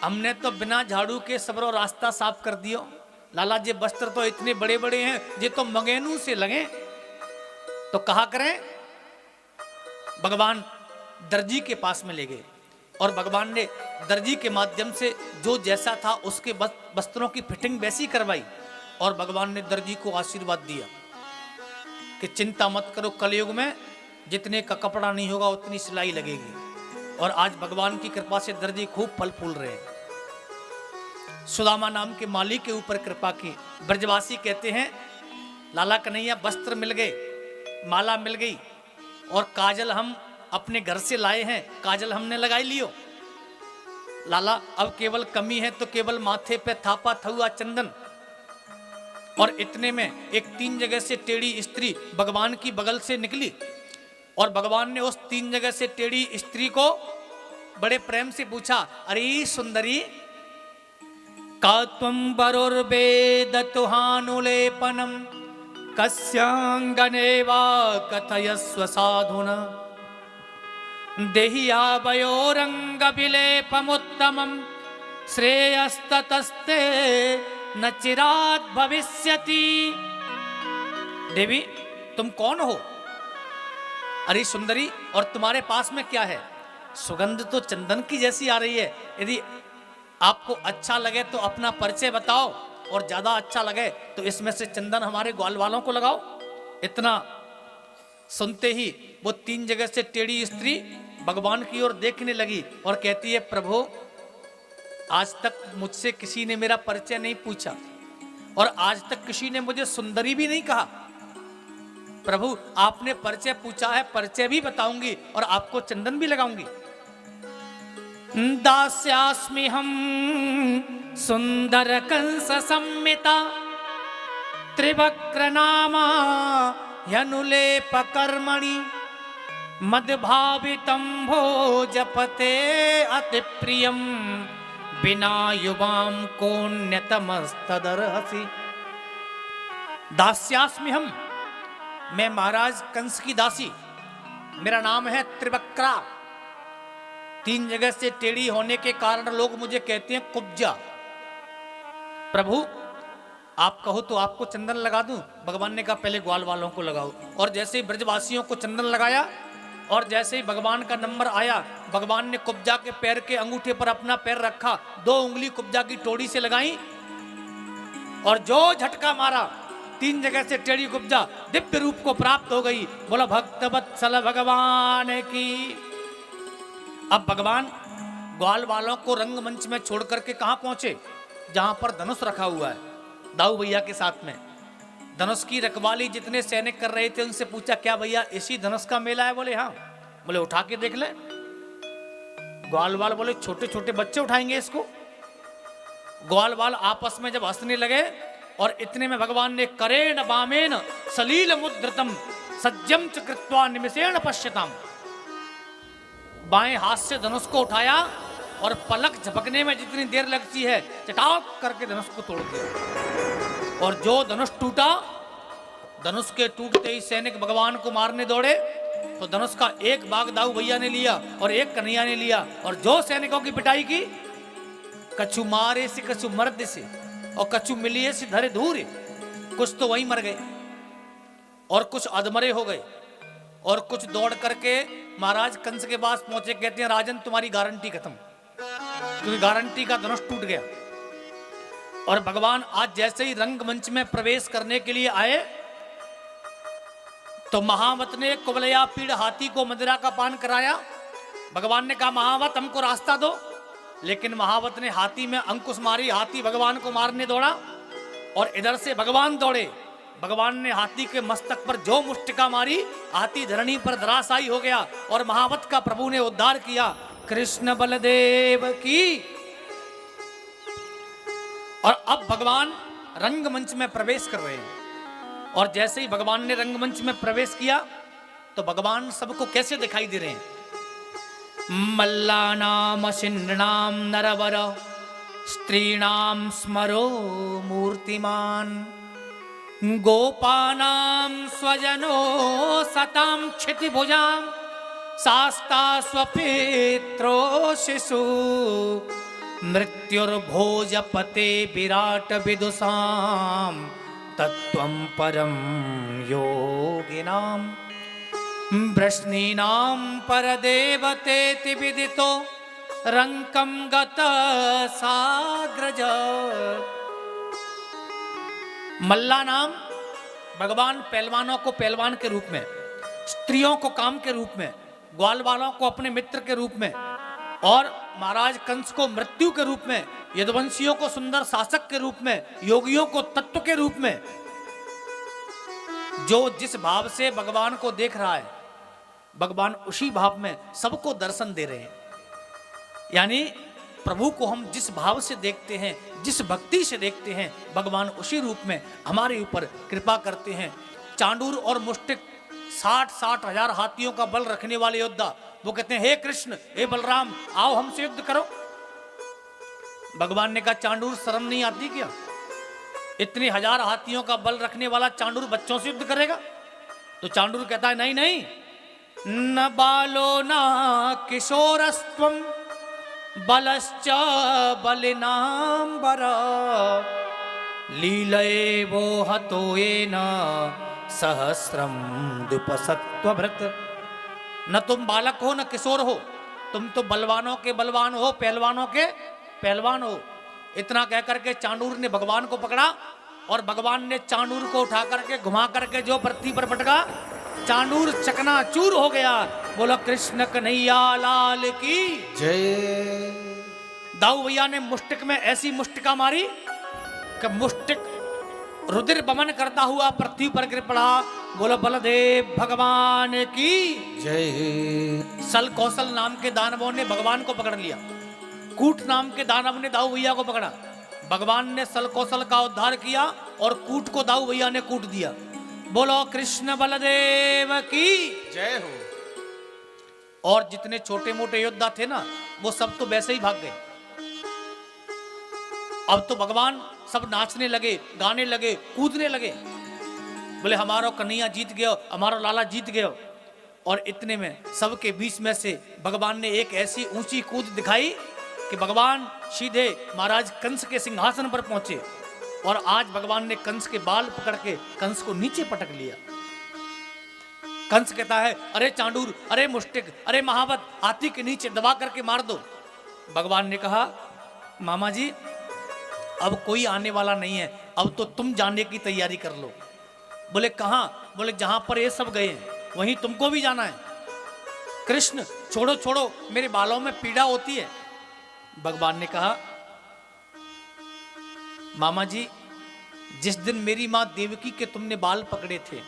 हमने तो बिना झाड़ू के सबरो रास्ता साफ कर दियो। लाला जी वस्त्र तो इतने बड़े बड़े हैं, ये तो मंगेनू से लगे, तो कहा करें। भगवान दर्जी के पास में ले गए और भगवान ने दर्जी के माध्यम से जो जैसा था उसके वस्त्रों की फिटिंग वैसी करवाई। और भगवान ने दर्जी को आशीर्वाद दिया कि चिंता मत करो, कलयुग में जितने का कपड़ा नहीं होगा उतनी सिलाई लगेगी। और आज भगवान की कृपा से दर्जी खूब फल फूल रहे हैं। सुदामा नाम के माली के ऊपर कृपा की। ब्रजवासी कहते हैं, लाला कन्हैया वस्त्र मिल गए, माला मिल गई, और काजल हम अपने घर से लाए हैं, काजल हमने लगाई लियो। लाला अब केवल कमी है तो केवल माथे पे थापा थुआ चंदन। और इतने में एक 3 जगह से टेढ़ी स्त्री भगवान की बगल से निकली, और भगवान ने उस 3 जगह से टेढ़ी स्त्री को बड़े प्रेम से पूछा, अरे सुंदरी, का त्वं वरुर्वेदतुहानुलेपनम कस्यांगने वा कथयस्व साधुना देहियावयोरंग विलेपमुत्तमं श्रेयस्ततस्ते न चिरात् भविष्यति। देवी तुम कौन हो? अरे सुंदरी, और तुम्हारे पास में क्या है? सुगंध तो चंदन की जैसी आ रही है। यदि आपको अच्छा लगे तो अपना परिचय बताओ, और ज्यादा अच्छा लगे तो इसमें से चंदन हमारे ग्वाल वालों को लगाओ। इतना सुनते ही वो 3 जगह से टेढ़ी स्त्री भगवान की ओर देखने लगी और कहती है, प्रभु आज तक मुझसे किसी ने मेरा परिचय नहीं पूछा, और आज तक किसी ने मुझे सुंदरी भी नहीं कहा। प्रभु आपने परिचय पूछा है, परिचय भी बताऊंगी और आपको चंदन भी लगाऊंगी। दास्यास्मि हम सुंदर कंस सम्मिता त्रिवक्र नामा ह्यनुलेप कर्मणि मदभावितं भोजपते अति प्रियम बिना युवाम कोन्यतमस्तदर्हसि। दास्यास्मि हम, मैं महाराज कंस की दासी, मेरा नाम है त्रिवक्रा। 3 जगह से टेढ़ी होने के कारण लोग मुझे कहते हैं कुब्जा। प्रभु आप कहो तो आपको चंदन लगा दूं। भगवान ने कहा पहले ग्वाल वालों को लगाओ। और जैसे ही ब्रजवासियों को चंदन लगाया और जैसे ही भगवान का नंबर आया, भगवान ने कुब्जा के पैर के अंगूठे पर अपना पैर रखा, 2 उंगली कुब्जा की टोड़ी से लगाई और जो झटका मारा, 3 जगह से टेढ़ी कुब्जा दिव्य रूप को प्राप्त हो गई। बोला भक्त वत्सल भगवान की। अब भगवान ग्वाल वालों को रंगमंच में छोड़ करके कहां पहुंचे? जहां पर धनुष रखा हुआ है दाऊ भैया के साथ में। धनुष की रखवाली जितने सैनिक कर रहे थे उनसे पूछा क्या भैया इसी धनुष का मेला है? बोले हाँ। बोले उठा के देख ले। ग्वाल वाल बोले छोटे छोटे बच्चे उठाएंगे इसको? ग्वाल वाल आपस में जब हंसने लगे और इतने में भगवान ने करेण वामेन सलील मुद्रतम सज्जम च कृत्वा निमिषेण पश्यताम, बाएं हाथ से धनुष को उठाया और पलक झपकने में जितनी देर लगती है चटाक करके धनुष को तोड़ दिया। और जो धनुष टूटा, धनुष के टूटते ही सैनिक भगवान को मारने दौड़े तो धनुष का एक भाग दाऊ भैया ने लिया और एक कन्हैया ने लिया और जो सैनिकों की पिटाई की, कछु मारे से कछु मर्द से और कछु मिलिए से धरे धूर, कुछ तो वहीं मर गए और कुछ अधमरे हो गए और कुछ दौड़ करके महाराज कंस के पास पहुंचे। कहते हैं राजन तुम्हारी गारंटी खत्म, क्योंकि गारंटी का धनुष टूट गया। और भगवान आज जैसे ही रंगमंच में प्रवेश करने के लिए आए तो महावत ने कुबलया पीड़ हाथी को मदिरा का पान कराया। भगवान ने कहा महावत हमको रास्ता दो, लेकिन महावत ने हाथी में अंकुश मारी, हाथी भगवान को मारने दौड़ा और इधर से भगवान दौड़े। भगवान ने हाथी के मस्तक पर जो मुष्टिका मारी, हाथी धरणी पर धराशायी हो गया और महावत का प्रभु ने उद्धार किया। कृष्ण बलदेव की। और अब भगवान रंगमंच में प्रवेश कर रहे हैं और जैसे ही भगवान ने रंगमंच में प्रवेश किया तो भगवान सबको कैसे दिखाई दे रहे हैं? मल्लानाम शिन्नाम नरवर स्त्रीणाम स्मरो मूर्तिमान गोपानाम स्वजनो सताम क्षितिभुजाम शास्ता स्वपित्रो शिशु मृत्युर्भोजपते विराट विदुषाम तत्त्वं परम योगिनाम वृष्णीनाम परदेवतेति विदितो रंकम गत साग्रज। मल्ला नाम भगवान पहलवानों को पहलवान के रूप में, स्त्रियों को काम के रूप में, ग्वाल वालों को अपने मित्र के रूप में और महाराज कंस को मृत्यु के रूप में, यदुवंशियों को सुंदर शासक के रूप में, योगियों को तत्व के रूप में। जो जिस भाव से भगवान को देख रहा है भगवान उसी भाव में सबको दर्शन दे रहे हैं। यानी प्रभु को हम जिस भाव से देखते हैं, जिस भक्ति से देखते हैं, भगवान उसी रूप में हमारे ऊपर कृपा करते हैं। चांडूर और मुष्टिक 60-60 हजार हाथियों का बल रखने वाले योद्धा, वो कहते हैं हे कृष्ण हे बलराम आओ हमसे युद्ध करो। भगवान ने कहा चांडूर शर्म नहीं आती क्या? इतने 1000 हाथियों का बल रखने वाला चांडूर बच्चों से युद्ध करेगा? तो चांडूर कहता है नहीं नहीं, न बालो न किशोरस्त्वम बलश्च बलिनांबर लीलये वो हतो येन सहस्रम द्विपसत्वभृत। न तुम बालक हो न किशोर हो, तुम तो बलवानों के बलवान हो, पहलवानों के पहलवान हो। इतना कह करके चांडूर ने भगवान को पकड़ा और भगवान ने चांडूर को उठा करके घुमा करके जो पृथ्वी पर पटका, चांडूर चकनाचूर हो गया। बोला कृष्ण कन्हैया लाल की जय। दाऊ भैया ने मुष्टिक में ऐसी मुष्टिका मारी कि मुष्टिक रुधिर बमन करता हुआ पृथ्वी पर गिर पड़ा। बोला बलदेव भगवान की जय। सल कौशल नाम के दानवों ने भगवान को पकड़ लिया कूट नाम के दानव ने दाऊ भैया को पकड़ा। भगवान ने सल कौशल का उद्धार किया और कूट को दाऊ भैया ने कूट दिया। बोलो कृष्ण बलदेव की जय हो। और जितने छोटे मोटे योद्धा थे ना, वो सब तो वैसे ही भाग गए। अब तो भगवान सब नाचने लगे, गाने लगे, कूदने लगे। बोले हमारा कन्हैया जीत गया, हमारा लाला जीत गया। और इतने में सबके बीच में से भगवान ने एक ऐसी ऊंची कूद दिखाई कि भगवान सीधे महाराज कंस के सिंहासन पर पहुंचे। और आज भगवान ने कंस के बाल पकड़ के कंस को नीचे पटक लिया। कंस कहता है, अरे चांडूर, अरे मुष्टिक, अरे महावत, हाथी के नीचे दबा करके मार दो। भगवान ने कहा, मामा जी अब कोई आने वाला नहीं है, अब तो तुम जाने की तैयारी कर लो। बोले कहां? बोले जहां पर ये सब गए हैं वहीं तुमको भी जाना है। कृष्ण छोड़ो छोड़ो, मेरे बालों में पीड़ा होती है। भगवान ने कहा, मामा जी जिस दिन मेरी माँ देवकी के तुमने बाल पकड़े थे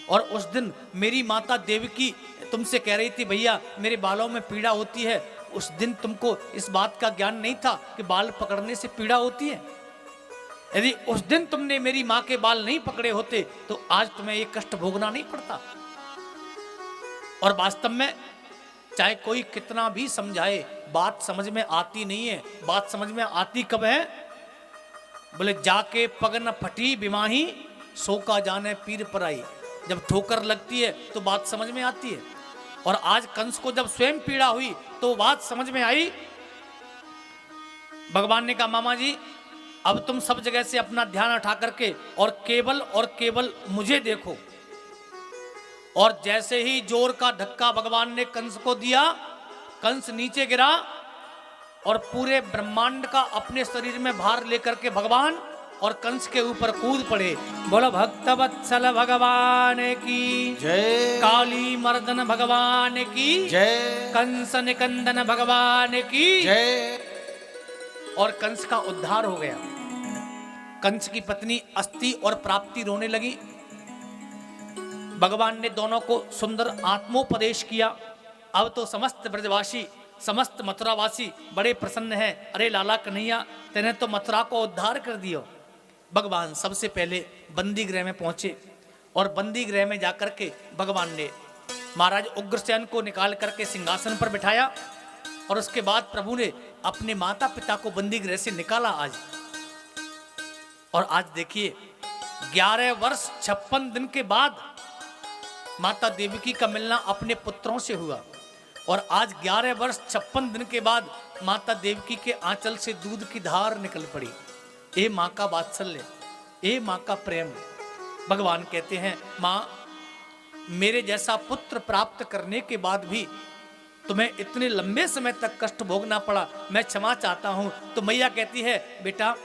और उस दिन मेरी माता देवकी तुमसे कह रही थी भैया मेरे बालों में पीड़ा होती है, उस दिन तुमको इस बात का ज्ञान नहीं था कि बाल पकड़ने से पीड़ा होती है। यदि उस दिन तुमने मेरी माँ के बाल नहीं पकड़े होते तो आज तुम्हें ये कष्ट भोगना नहीं पड़ता। और वास्तव में चाहे कोई कितना भी समझाए, बात समझ में आती नहीं है। बात समझ में आती कब है? बोले जाके पग न फटी बिमाही, सो का जाने पीर पराई। जब ठोकर लगती है तो बात समझ में आती है। और आज कंस को जब स्वयं पीड़ा हुई तो बात समझ में आई। भगवान ने कहा, मामा जी अब तुम सब जगह से अपना ध्यान उठा करके और केवल मुझे देखो। और जैसे ही जोर का धक्का भगवान ने कंस को दिया, कंस नीचे गिरा और पूरे ब्रह्मांड का अपने शरीर में भार लेकर के भगवान और कंस के ऊपर कूद पड़े। बोलो भक्तवत्सल भगवान की जय, काली मर्दन भगवान की जय, कंस निकंदन भगवान की जय। और कंस का उद्धार हो गया। कंस की पत्नी अस्ति और प्राप्ति रोने लगी। भगवान ने दोनों को सुंदर आत्मोपदेश किया। अब तो समस्त ब्रजवासी, समस्त मथुरावासी बड़े प्रसन्न हैं। अरे लाला कन्हैया, तेने तो मथुरा को उद्धार कर दियो। भगवान सबसे पहले बंदी गृह में पहुंचे और बंदी गृह में जाकर के भगवान ने महाराज उग्रसेन को निकाल करके सिंहासन पर बिठाया। और उसके बाद प्रभु ने अपने माता पिता को बंदी गृह से निकाला आज। और आज देखिए 11 वर्ष 56 दिन के बाद माता देवकी का मिलना अपने पुत्रों से हुआ। और आज 11 वर्ष 56 दिन के बाद माता देवकी के आंचल से दूध की धार निकल पड़ी। ए माँ का वात्सल्य, ए माँ का प्रेम। भगवान कहते हैं, माँ मेरे जैसा पुत्र प्राप्त करने के बाद भी तुम्हें इतने लंबे समय तक कष्ट भोगना पड़ा, मैं क्षमा चाहता हूं। तो मैया कहती है, बेटा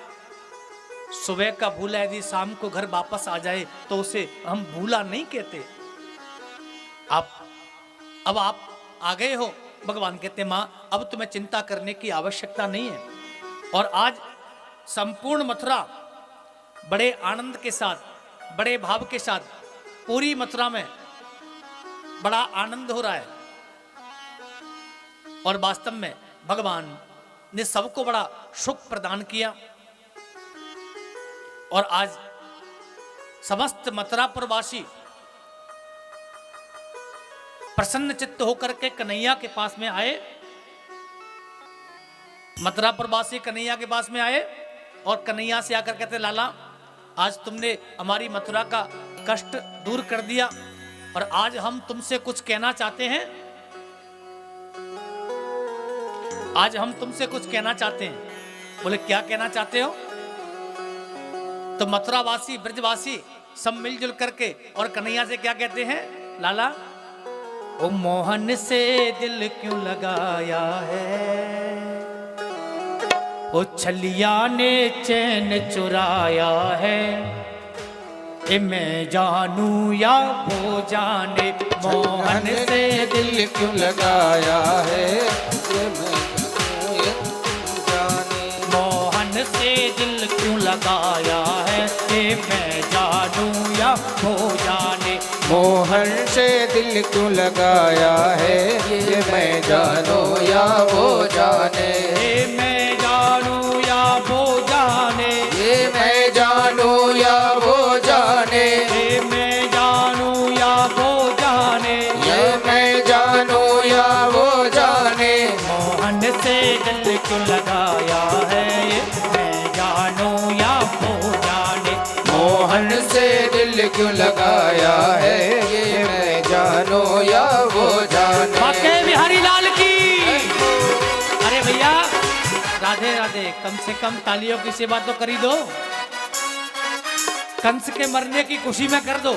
सुबह का भूला यदि शाम को घर वापस आ जाए तो उसे हम भूला नहीं कहते। अब आप आ गए हो। भगवान कहते, मां अब तुम्हें चिंता करने की आवश्यकता नहीं है। और आज संपूर्ण मथुरा बड़े आनंद के साथ, बड़े भाव के साथ, पूरी मथुरा में बड़ा आनंद हो रहा है। और वास्तव में भगवान ने सबको बड़ा सुख प्रदान किया। और आज समस्त मथुरापुरवासी प्रसन्न चित्त होकर के कन्हैया के पास में आए। मथुरापुरवासी कन्हैया के पास में आए और कन्हैया से आकर कहते, लाला आज तुमने हमारी मथुरा का कष्ट दूर कर दिया और आज हम तुमसे कुछ कहना चाहते हैं। आज हम तुमसे कुछ कहना चाहते हैं। बोले क्या कहना चाहते हो? तो मथुरावासी, ब्रजवासी सब मिलजुल करके और कन्हैया से क्या कहते हैं, लाला ओ मोहन से दिल क्यों लगाया है, ओ छलिया ने चैन चुराया है, ए मैं जानू या वो जाने, मोहन से दिल क्यों लगाया है, ये मैं जानूं या तू जाने। मोहन से दिल क्यों लगाया है, ए मैं जानू या वो जाने, मोहन से दिल क्यों लगाया है, ये मैं जानूं या वो जाने। ए मैं क्यों लगाया है, ये मैं जानू या वो जाने। बाके बिहारी लाल की। अरे भैया राधे राधे, कम से कम तालियों की सेवा तो करी दो, कंस के मरने की खुशी में कर दो,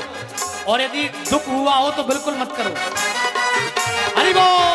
और यदि दुख हुआ हो तो बिल्कुल मत करो। हरि बोल।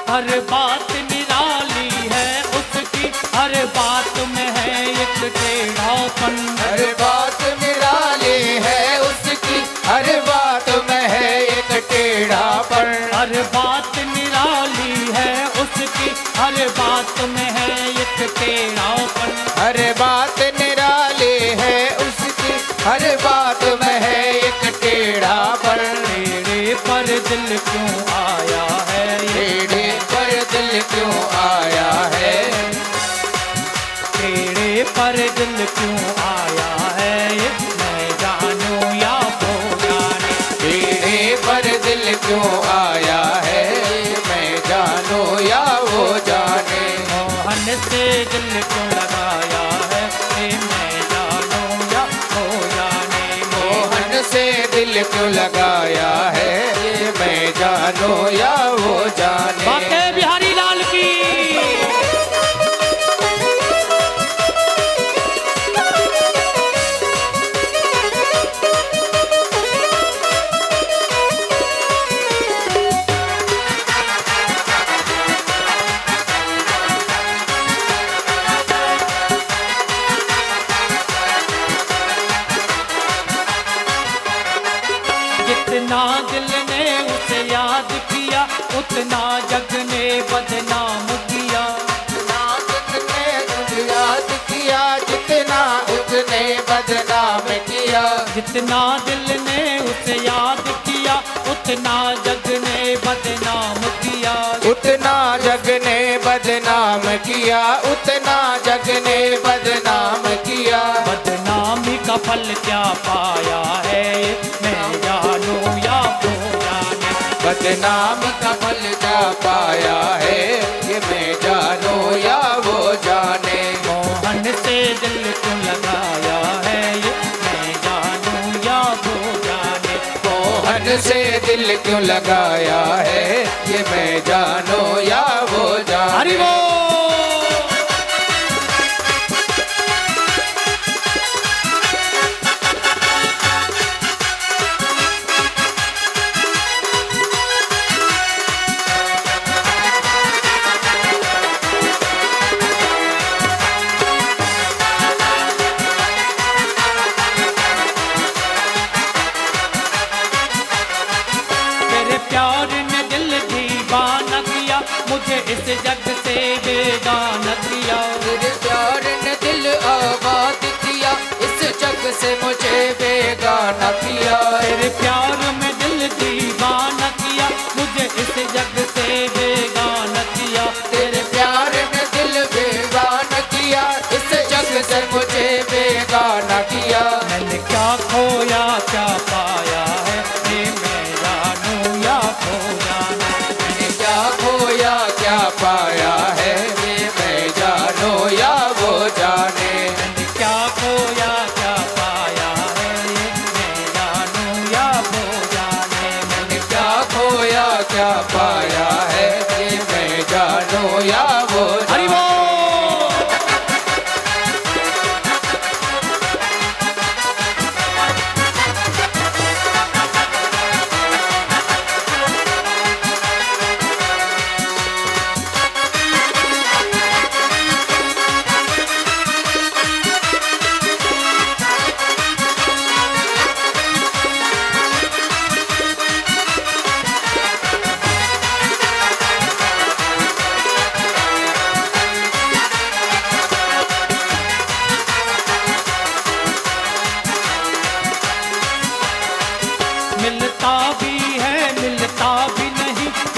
हर बात निराली है उसकी, हर बात में है एक टेढ़ापन। हर बात निराली है उसकी, हर बात में है एक टेढ़ापन। हर बात निराली है उसकी, हर बात में है एक टेढ़ापन। हर बात निराली है उसकी, हर बात में है एक टेढ़ापन। टेढ़े पर दिल क्यों आया है, टेढ़े पर दिल क्यों आया है, टेढ़े पर दिल क्यों आया है, मैं जानू या वो जाने। टेढ़े पर दिल क्यों आया है, मैं जानू या वो जाने। मोहन से दिल क्यों लगाया है, मैं जानू या वो जाने। मोहन से दिल क्यों लगाया है, ये मैं जानू या वो जाने। बाके बिहारी लाल की। जितना दिल ने उसे याद किया, उतना जग ने बदनाम किया। जितना उसने याद किया, जितना उसने बदनाम किया। जितना दिल ने उसे याद किया, उतना जग ने बदनाम किया। उतना जग ने बदनाम किया, उतना जग ने बदनाम किया। बदनामी का फल क्या पाया है, मैं जानू या वो जाने। बदनामी का फल क्या पाया है, ये मैं जानू या वो जाने। मोहन से दिल क्यों लगाया है, ये मैं जानू या वो जाने। मोहन से दिल क्यों लगाया है, ये मैं जानू या वो जाने। हरि बोल। तेरे प्यार ने दिल दीवाना किया, मुझे इस जग से बेगाना किया। तेरे प्यार ने दिल आबाद किया, इस जग से मुझे बेगाना किया। तेरे प्यार में दिल दीवाना किया, मुझे इस जग से बेगाना किया। तेरे प्यार ने दिल बेगाना किया, इस जग से मुझे बेगाना किया। मैंने क्या खोया क्या पाया है, ये मैं जानू या खो जाना। मैंने क्या खोया क्या पाया है, ये मैं जानू या वो जाने। मैंने क्या खोया क्या पाया है, ये मैं जानू या वो जाने। मैंने क्या खोया क्या पाया है, ये मैं जानू या वो हरि जाने। बोल।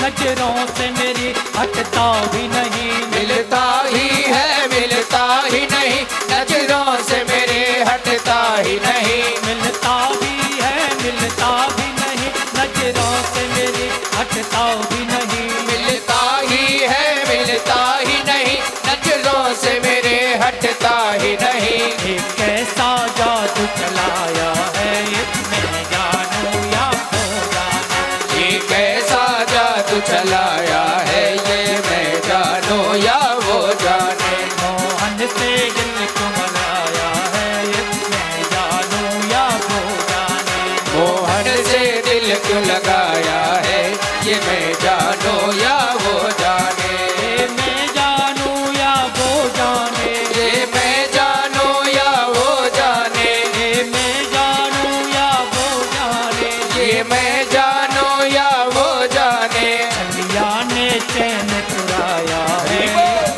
नजरों से मेरी हटता भी नहीं, मिलता ही है, मिलता ही नहीं, नजरों से मेरे हटता ही नहीं। मिलता भी है, मिलता भी नहीं, नजरों से मेरी हटता भी नहीं। मिलता ही है, मिलता ही नहीं, नजरों से मेरे हटता ही नहीं। ये कैसा जादू चलाया है, ये मैं जानूं या हो जाने। ये कैसा जादू चलाया है, ये मैं जानूं या वो जाने। मोहन से दिल को मनाया है, ये मैं जानूं या हो जाने। मोहन से दिल क्यों लगाया है, ये मैं जानूं या वो जाने। ये मैं जानूं या वो जाने, ये मैं जानूं या वो जाने। ये मैं जानूं या वो जाने। ये मैं जानूं या वो जाने। चलिया ने चैन चुराया है,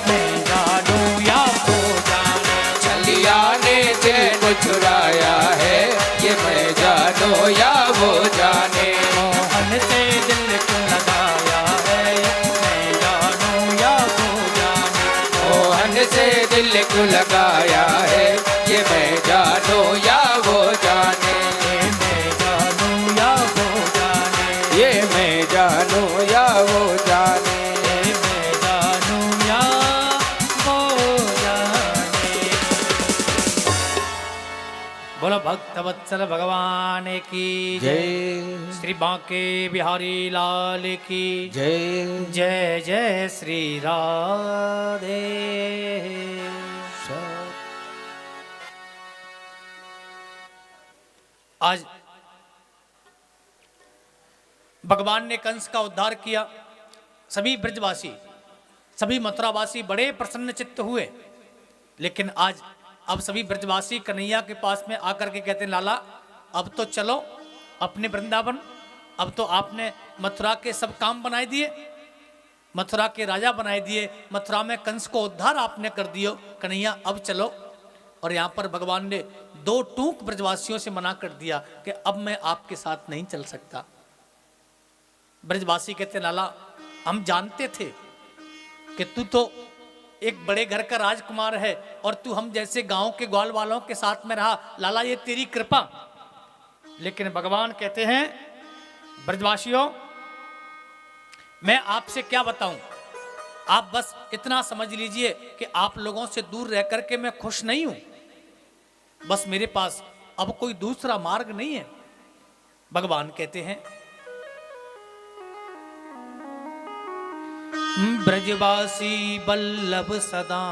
मैं जानूं या वो जाने। छलिया ने दिल को चुराया है, ये मैं जानूं या वो जाने। मोहन से दिल को लगाया है, मैं जानूं या वो जाने। मोहन से दिल को लगाया है, ये मैं जानूं या वो जाने। ये मैं जानूं या वो जाने। ये मैं जानूं या वो जाने। ये मैं जानूं या वो जाने। बोलो भक्त वत्सल भगवान की जय। जय श्री बांके बिहारी लाल की जय। जय। जय श्री राधे। आज भगवान ने कंस का उद्धार किया। सभी ब्रजवासी, सभी मथुरावासी बड़े प्रसन्न चित्त हुए। लेकिन आज अब सभी ब्रजवासी कन्हैया के पास में आकर के कहते हैं, लाला अब तो चलो अपने वृंदावन। अब तो आपने मथुरा के सब काम बनाए दिए, मथुरा के राजा बनाए दिए, मथुरा में कंस को उद्धार आपने कर दियो कन्हैया, अब चलो। और यहाँ पर भगवान ने दो टूक ब्रजवासियों से मना कर दिया कि अब मैं आपके साथ नहीं चल सकता। ब्रजवासी कहते, लाला हम जानते थे कि तू तो एक बड़े घर का राजकुमार है और तू हम जैसे गांव के ग्वाल वालों के साथ में रहा, लाला ये तेरी कृपा। लेकिन भगवान कहते हैं, ब्रजवासियों मैं आपसे क्या बताऊं, आप बस इतना समझ लीजिए कि आप लोगों से दूर रह करके मैं खुश नहीं हूं। बस मेरे पास अब कोई दूसरा मार्ग नहीं है। भगवान कहते हैं, ब्रजवासी बल्लभ सदा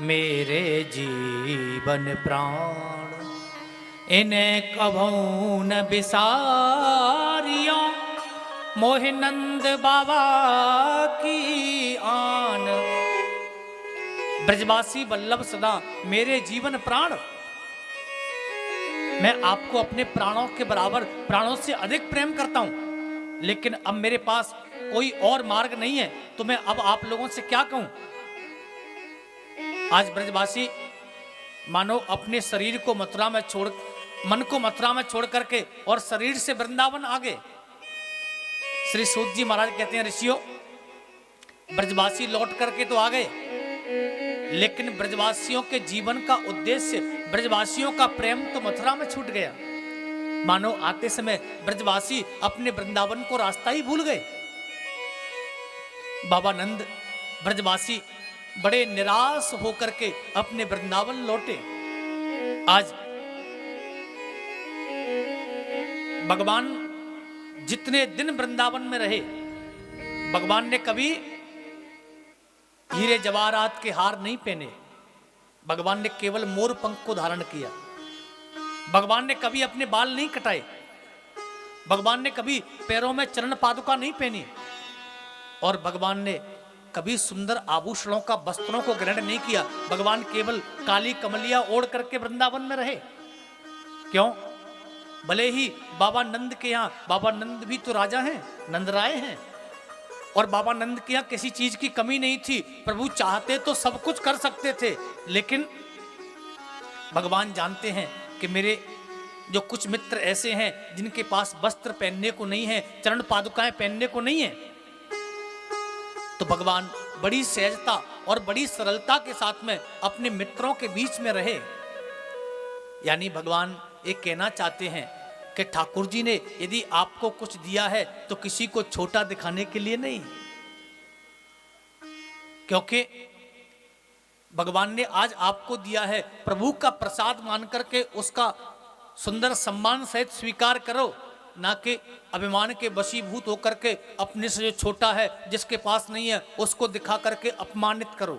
मेरे जीवन प्राण, इन्हें कभू न बिसारियो, मोहि नंद बाबा की आन। ब्रजवासी बल्लभ सदा मेरे जीवन प्राण, मैं आपको अपने प्राणों के बराबर, प्राणों से अधिक प्रेम करता हूं। लेकिन अब मेरे पास कोई और मार्ग नहीं है, तो मैं अब आप लोगों से क्या कहूं। आज ब्रजवासी मानो अपने शरीर को मथुरा में छोड़, मन को मथुरा में छोड़ करके और शरीर से वृंदावन आ गए। श्री सूत जी महाराज कहते हैं, ऋषियों ब्रजवासी लौट करके तो आ गए, लेकिन ब्रजवासियों के जीवन का उद्देश्य, ब्रजवासियों का प्रेम तो मथुरा में छूट गया। मानो आते समय ब्रजवासी अपने वृंदावन को रास्ता ही भूल गए। बाबा नंद ब्रजवासी बड़े निराश होकर के अपने वृंदावन लौटे। आज भगवान जितने दिन वृंदावन में रहे, भगवान ने कभी हीरे जवाहरात के हार नहीं पहने। भगवान ने केवल मोर पंख को धारण किया। भगवान ने कभी अपने बाल नहीं कटाए। भगवान ने कभी पैरों में चरण पादुका नहीं पहनी। और भगवान ने कभी सुंदर आभूषणों का, वस्त्रों को ग्रहण नहीं किया। भगवान केवल काली कमलिया ओढ़ करके वृंदावन में रहे। क्यों? भले ही बाबा नंद के यहाँ, बाबा नंद भी तो राजा हैं, नंद राय हैं, और बाबा नंद के यहाँ किसी चीज की कमी नहीं थी। प्रभु चाहते तो सब कुछ कर सकते थे, लेकिन भगवान जानते हैं कि मेरे जो कुछ मित्र ऐसे हैं जिनके पास वस्त्र पहनने को नहीं है, चरण पादुकाएं पहनने को नहीं है, तो भगवान बड़ी सहजता और बड़ी सरलता के साथ में अपने मित्रों के बीच में रहे। यानी भगवान ये कहना चाहते हैं कि ठाकुर जी ने यदि आपको कुछ दिया है तो किसी को छोटा दिखाने के लिए नहीं, क्योंकि भगवान ने आज आपको दिया है, प्रभु का प्रसाद मान करके उसका सुंदर सम्मान सहित स्वीकार करो, ना कि अभिमान के वशीभूत होकर के अपने से जो छोटा है, जिसके पास नहीं है, उसको दिखा करके अपमानित करो।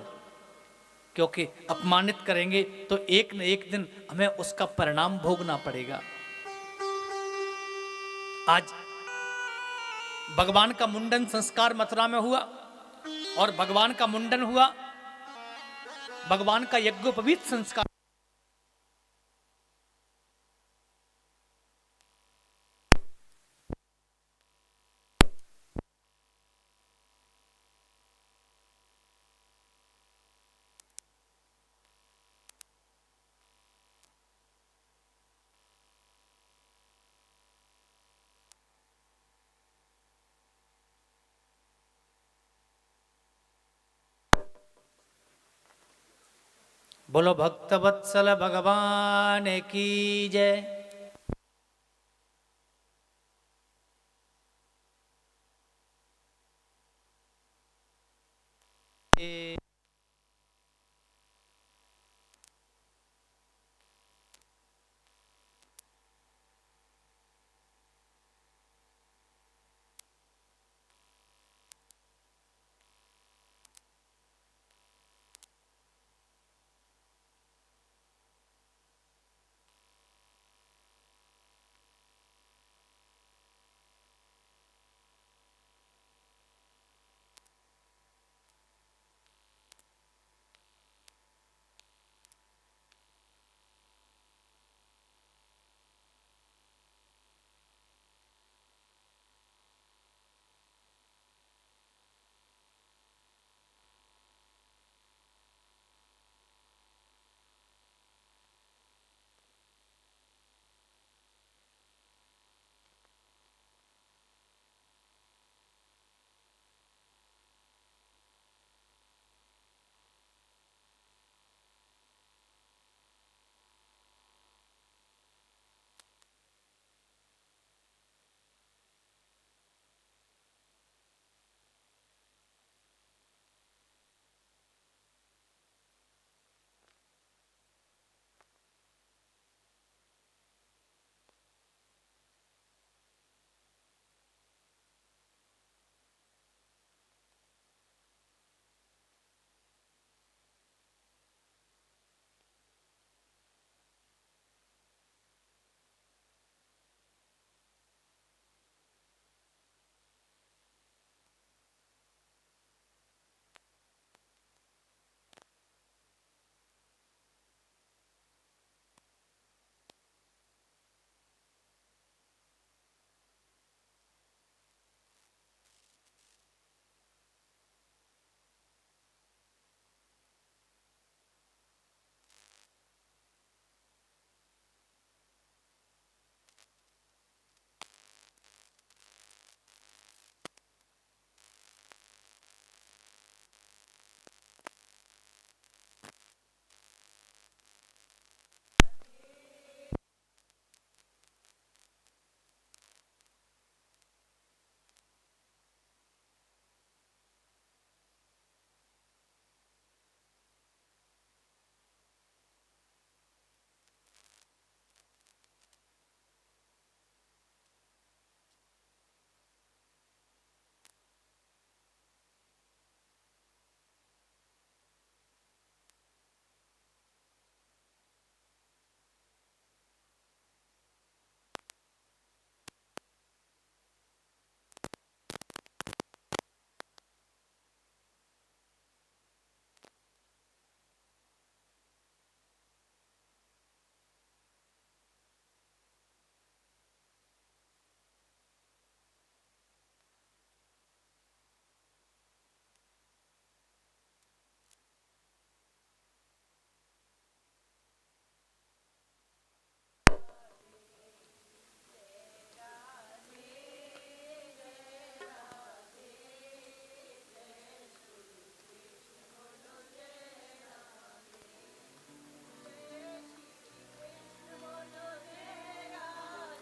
क्योंकि अपमानित करेंगे तो एक न एक दिन हमें उसका परिणाम भोगना पड़ेगा। आज भगवान का मुंडन संस्कार मथुरा में हुआ और भगवान का मुंडन हुआ, भगवान का यज्ञोपवीत संस्कार। बोलो भक्त वत्सल भगवान की जय।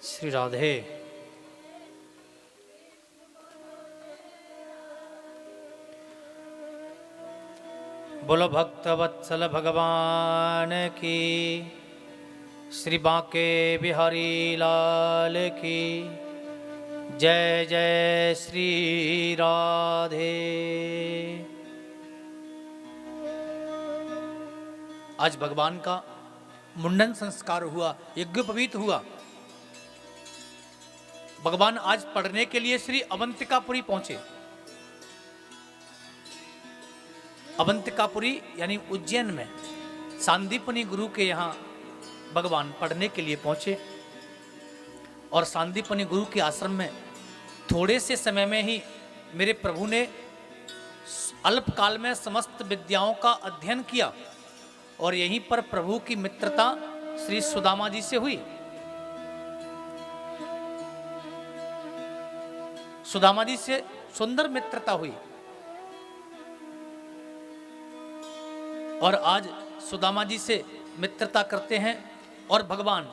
श्री राधे। बोलो भक्त वत्सल भगवान की, श्री बांके बिहारी लाल की जय जय श्री राधे। आज भगवान का मुंडन संस्कार हुआ, यज्ञोपवीत हुआ। भगवान आज पढ़ने के लिए श्री अवंतिकापुरी पहुंचे। अवंतिकापुरी यानी उज्जैन में सांदीपनी गुरु के यहाँ भगवान पढ़ने के लिए पहुंचे और सांदीपनी गुरु के आश्रम में थोड़े से समय में ही मेरे प्रभु ने अल्पकाल में समस्त विद्याओं का अध्ययन किया और यहीं पर प्रभु की मित्रता श्री सुदामा जी से हुई। सुदामा जी से सुंदर मित्रता हुई और आज सुदामा जी से मित्रता करते हैं और भगवान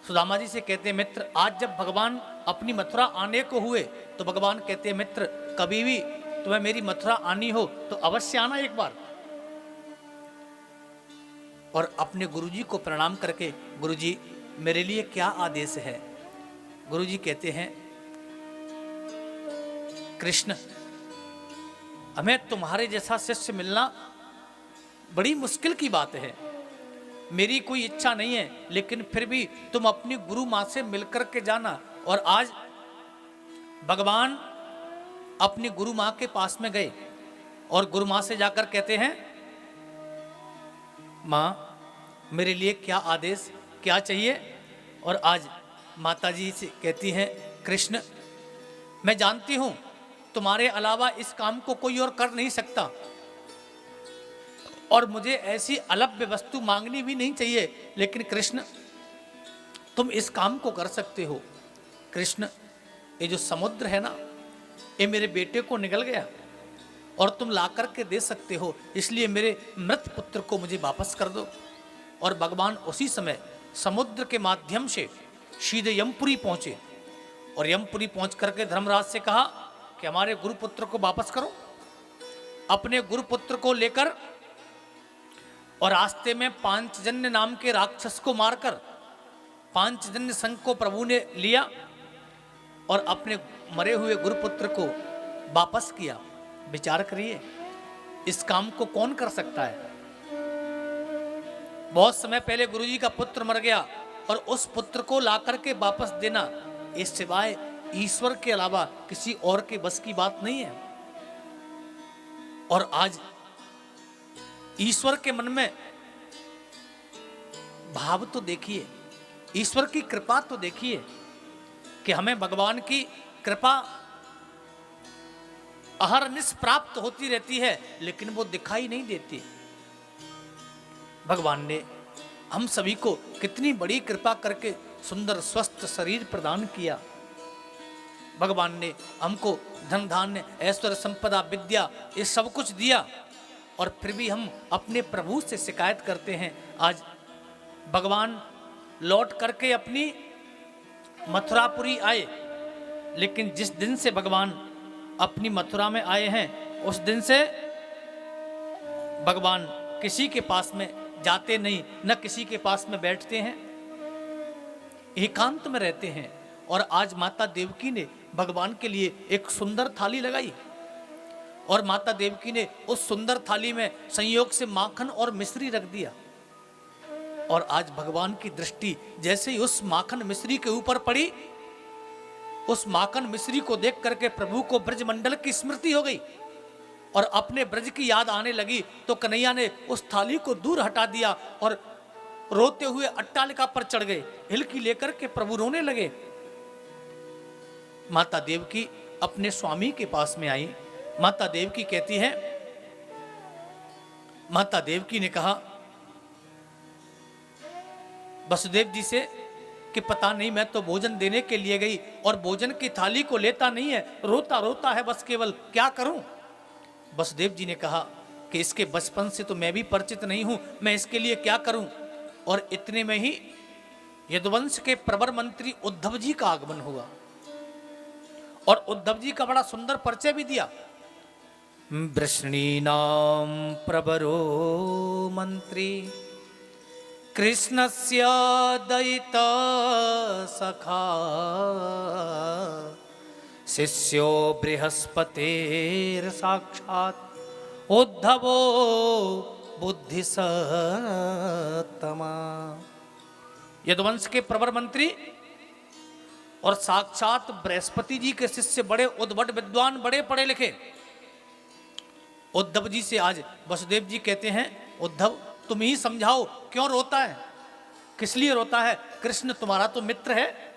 सुदामा जी से कहते हैं मित्र, आज जब भगवान अपनी मथुरा आने को हुए तो भगवान कहते हैं मित्र, कभी भी तुम्हें मेरी मथुरा आनी हो तो अवश्य आना एक बार। और अपने गुरुजी को प्रणाम करके, गुरुजी मेरे लिए क्या आदेश है? गुरुजी कहते हैं कृष्ण, हमें तुम्हारे जैसा शिष्य मिलना बड़ी मुश्किल की बात है। मेरी कोई इच्छा नहीं है, लेकिन फिर भी तुम अपनी गुरु माँ से मिलकर के जाना। और आज भगवान अपनी गुरु माँ के पास में गए और गुरु माँ से जाकर कहते हैं, माँ मेरे लिए क्या आदेश, क्या चाहिए? और आज माता जी से कहती हैं, कृष्ण मैं जानती हूं तुम्हारे अलावा इस काम को कोई और कर नहीं सकता और मुझे ऐसी अलभ्य वस्तु मांगनी भी नहीं चाहिए, लेकिन कृष्ण तुम इस काम को कर सकते हो। कृष्ण ये जो समुद्र है ना, ये मेरे बेटे को निगल गया और तुम ला करके दे सकते हो, इसलिए मेरे मृत पुत्र को मुझे वापस कर दो। और भगवान उसी समय समुद्र के माध्यम से सीधे यमपुरी पहुंचे और यमपुरी पहुंच करके धर्मराज से कहा कि हमारे गुरुपुत्र को वापस करो। अपने गुरुपुत्र को लेकर और रास्ते में पांचजन्य नाम के राक्षस को मारकर पांचजन्य संघ को प्रभु ने लिया और अपने मरे हुए गुरुपुत्र को वापस किया। विचार करिए, इस काम को कौन कर सकता है? बहुत समय पहले गुरुजी का पुत्र मर गया और उस पुत्र को लाकर के वापस देना, इस सिवाय ईश्वर के अलावा किसी और के बस की बात नहीं है। और आज ईश्वर के मन में भाव तो देखिए, ईश्वर की कृपा तो देखिए कि हमें भगवान की कृपा अहरनिश प्राप्त होती रहती है, लेकिन वो दिखाई नहीं देती। भगवान ने हम सभी को कितनी बड़ी कृपा करके सुंदर स्वस्थ शरीर प्रदान किया। भगवान ने हमको धन धान्य ऐश्वर्य संपदा विद्या ये सब कुछ दिया और फिर भी हम अपने प्रभु से शिकायत करते हैं। आज भगवान लौट करके अपनी मथुरापुरी आए, लेकिन जिस दिन से भगवान अपनी मथुरा में आए हैं उस दिन से भगवान किसी के पास में जाते नहीं, न किसी के पास में बैठते हैं, एकांत में रहते हैं। और आज माता देवकी ने भगवान के लिए एक सुंदर थाली लगाई और माता देवकी ने उस सुंदर थाली में संयोग से माखन और मिश्री रख दिया। और आज भगवान की दृष्टि जैसे ही उस माखन मिश्री के ऊपर पड़ी, उस माखन मिश्री को देख करके प्रभु को ब्रजमंडल की स्मृति हो गई और अपने ब्रज की याद आने लगी। तो कन्हैया ने उस थाली को दूर हटा दिया और रोते हुए अट्टालिका पर चढ़ गए। हिलकी लेकर के प्रभु रोने लगे। माता देवकी अपने स्वामी के पास में आई। माता देवकी कहती है, माता देवकी ने कहा वसुदेव जी से कि पता नहीं, मैं तो भोजन देने के लिए गई और भोजन की थाली को लेता नहीं है, रोता रोता है बस, केवल क्या करूं? वसुदेव जी ने कहा कि इसके बचपन से तो मैं भी परिचित नहीं हूं, मैं इसके लिए क्या करूं? और इतने में ही यदुवंश के प्रवर मंत्री उद्धव जी का आगमन हुआ और उद्धव जी का बड़ा सुंदर परिचय भी दिया। वृष्णीनाम प्रवरो मंत्री कृष्णस्य दयिता सखा शिष्यो बृहस्पतेर साक्षात उद्धवो बुद्धि सत्तमा। यदुवंश के प्रवर मंत्री और साक्षात बृहस्पति जी के शिष्य, बड़े उद्भट विद्वान, बड़े पढ़े लिखे उद्धव जी से आज वसुदेव जी कहते हैं, उद्धव तुम ही समझाओ क्यों रोता है, किस लिए रोता है? कृष्ण तुम्हारा तो मित्र है।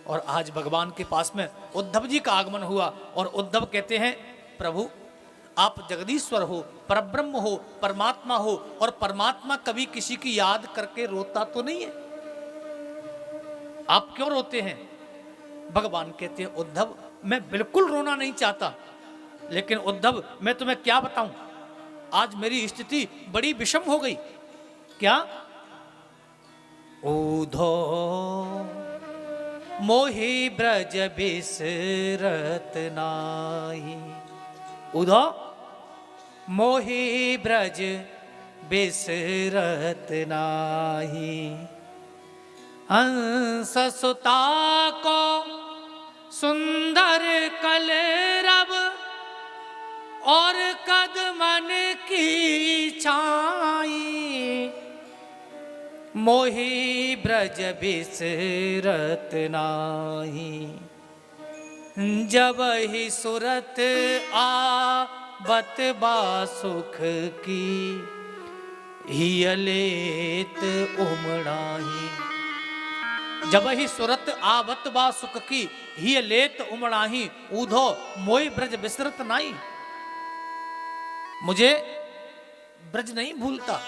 और आज भगवान के पास में उद्धव जी का आगमन हुआ और उद्धव कहते हैं, प्रभु आप जगदीश्वर हो, परब्रह्म हो, परमात्मा हो, और परमात्मा कभी किसी की याद करके रोता तो नहीं है, आप क्यों रोते हैं? भगवान कहते हैं, उद्धव मैं बिल्कुल रोना नहीं चाहता, लेकिन उद्धव मैं तुम्हें क्या बताऊं, आज मेरी स्थिति बड़ी विषम हो गई। क्या? ऊधो मोहि ब्रज बिसरत नाही, ऊधो मोहि ब्रज बिसरत नाही, हंस सुता को सुंदर कलरव और कदमन की छाई, मोहि ब्रज बिसरत नाही, जब ही सुरत आवत बा सुख की, हियलेत उमड़ाही, जब ही सुरत आवत बा सुख की, हियलेत उमड़ाही, ऊधो मोहि ब्रज बिसरत नाही, मुझे ब्रज नहीं भूलता।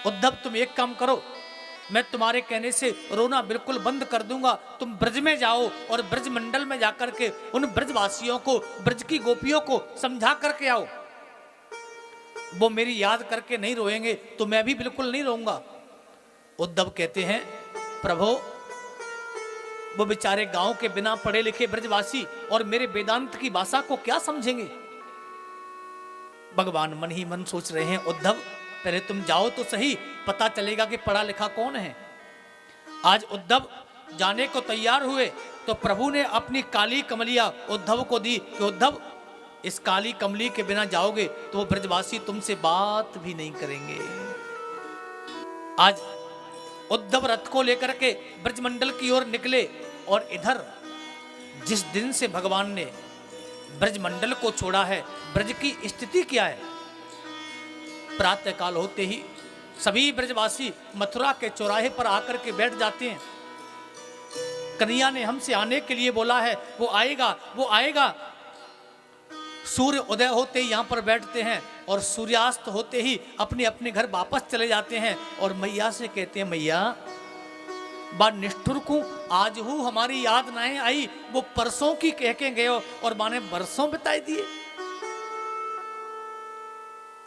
उद्धव तुम एक काम करो, मैं तुम्हारे कहने से रोना बिल्कुल बंद कर दूंगा, तुम ब्रज में जाओ और ब्रज मंडल में जाकर के उन ब्रजवासियों को, ब्रज की गोपियों को समझा करके आओ, वो मेरी याद करके नहीं रोएंगे तो मैं भी बिल्कुल नहीं रोऊंगा। उद्धव कहते हैं, प्रभु वो बेचारे गांव के बिना पढ़े लिखे ब्रजवासी और मेरे वेदांत की भाषा को क्या समझेंगे? भगवान मन ही मन सोच रहे हैं, उद्धव पहले तुम जाओ तो सही, पता चलेगा कि पढ़ा लिखा कौन है। आज उद्धव जाने को तैयार हुए तो प्रभु ने अपनी काली कमलिया उद्धव को दी कि उद्धव इस काली कमली के बिना जाओगे तो वो ब्रजवासी तुमसे बात भी नहीं करेंगे। आज उद्धव रथ को लेकर के ब्रजमंडल की ओर निकले और इधर जिस दिन से भगवान ने ब्रजमंडल को छोड़ा है, ब्रज की स्थिति क्या है? प्रातः काल होते ही सभी ब्रजवासी मथुरा के चौराहे पर आकर के बैठ जाते हैं। कन्हैया ने हमसे आने के लिए बोला है, वो आएगा, वो आएगा। सूर्य उदय होते ही यहाँ पर बैठते हैं और सूर्यास्त होते ही अपने अपने घर वापस चले जाते हैं और मैया से कहते हैं, मैया बा निष्ठुर को आज हूँ हमारी याद नहीं आई, वो परसों की कह के गए और माने बरसों बिताई दिए।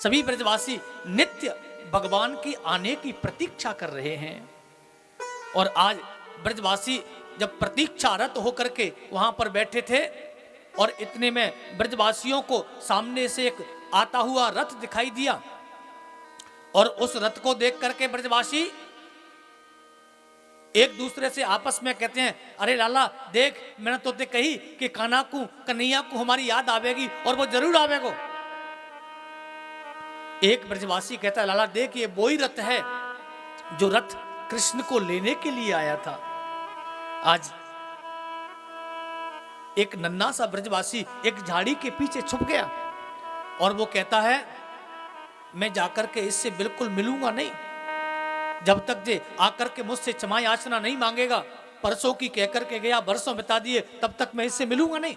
सभी ब्रजवासी नित्य भगवान की आने की प्रतीक्षा कर रहे हैं और आज ब्रजवासी जब प्रतीक्षारत होकर के वहां पर बैठे थे और इतने में ब्रजवासियों को सामने से एक आता हुआ रथ दिखाई दिया और उस रथ को देख करके ब्रजवासी एक दूसरे से आपस में कहते हैं, अरे लाला देख, मैंने तो कही कि कान्हा को, कन्हैया को हमारी याद आवेगी और वो जरूर आवेगो। एक ब्रजवासी कहता है, लाला देख ये वो ही रथ है जो रथ कृष्ण को लेने के लिए आया था। आज एक नन्हा सा ब्रजवासी एक झाड़ी के पीछे छुप गया और वो कहता है, मैं जाकर के इससे बिल्कुल मिलूंगा नहीं, जब तक जे आकर के मुझसे क्षमा याचना नहीं मांगेगा, परसों की कहकर के गया, बरसों बता दिए, तब तक मैं इससे मिलूंगा नहीं।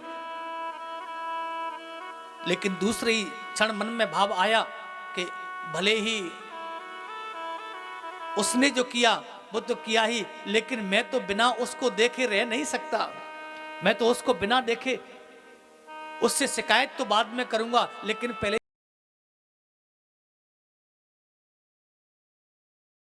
लेकिन दूसरे ही क्षण मन में भाव आया कि भले ही उसने जो किया वो तो किया ही, लेकिन मैं तो बिना उसको देखे रह नहीं सकता, मैं तो उसको बिना देखे उससे शिकायत तो बाद में करूंगा, लेकिन पहले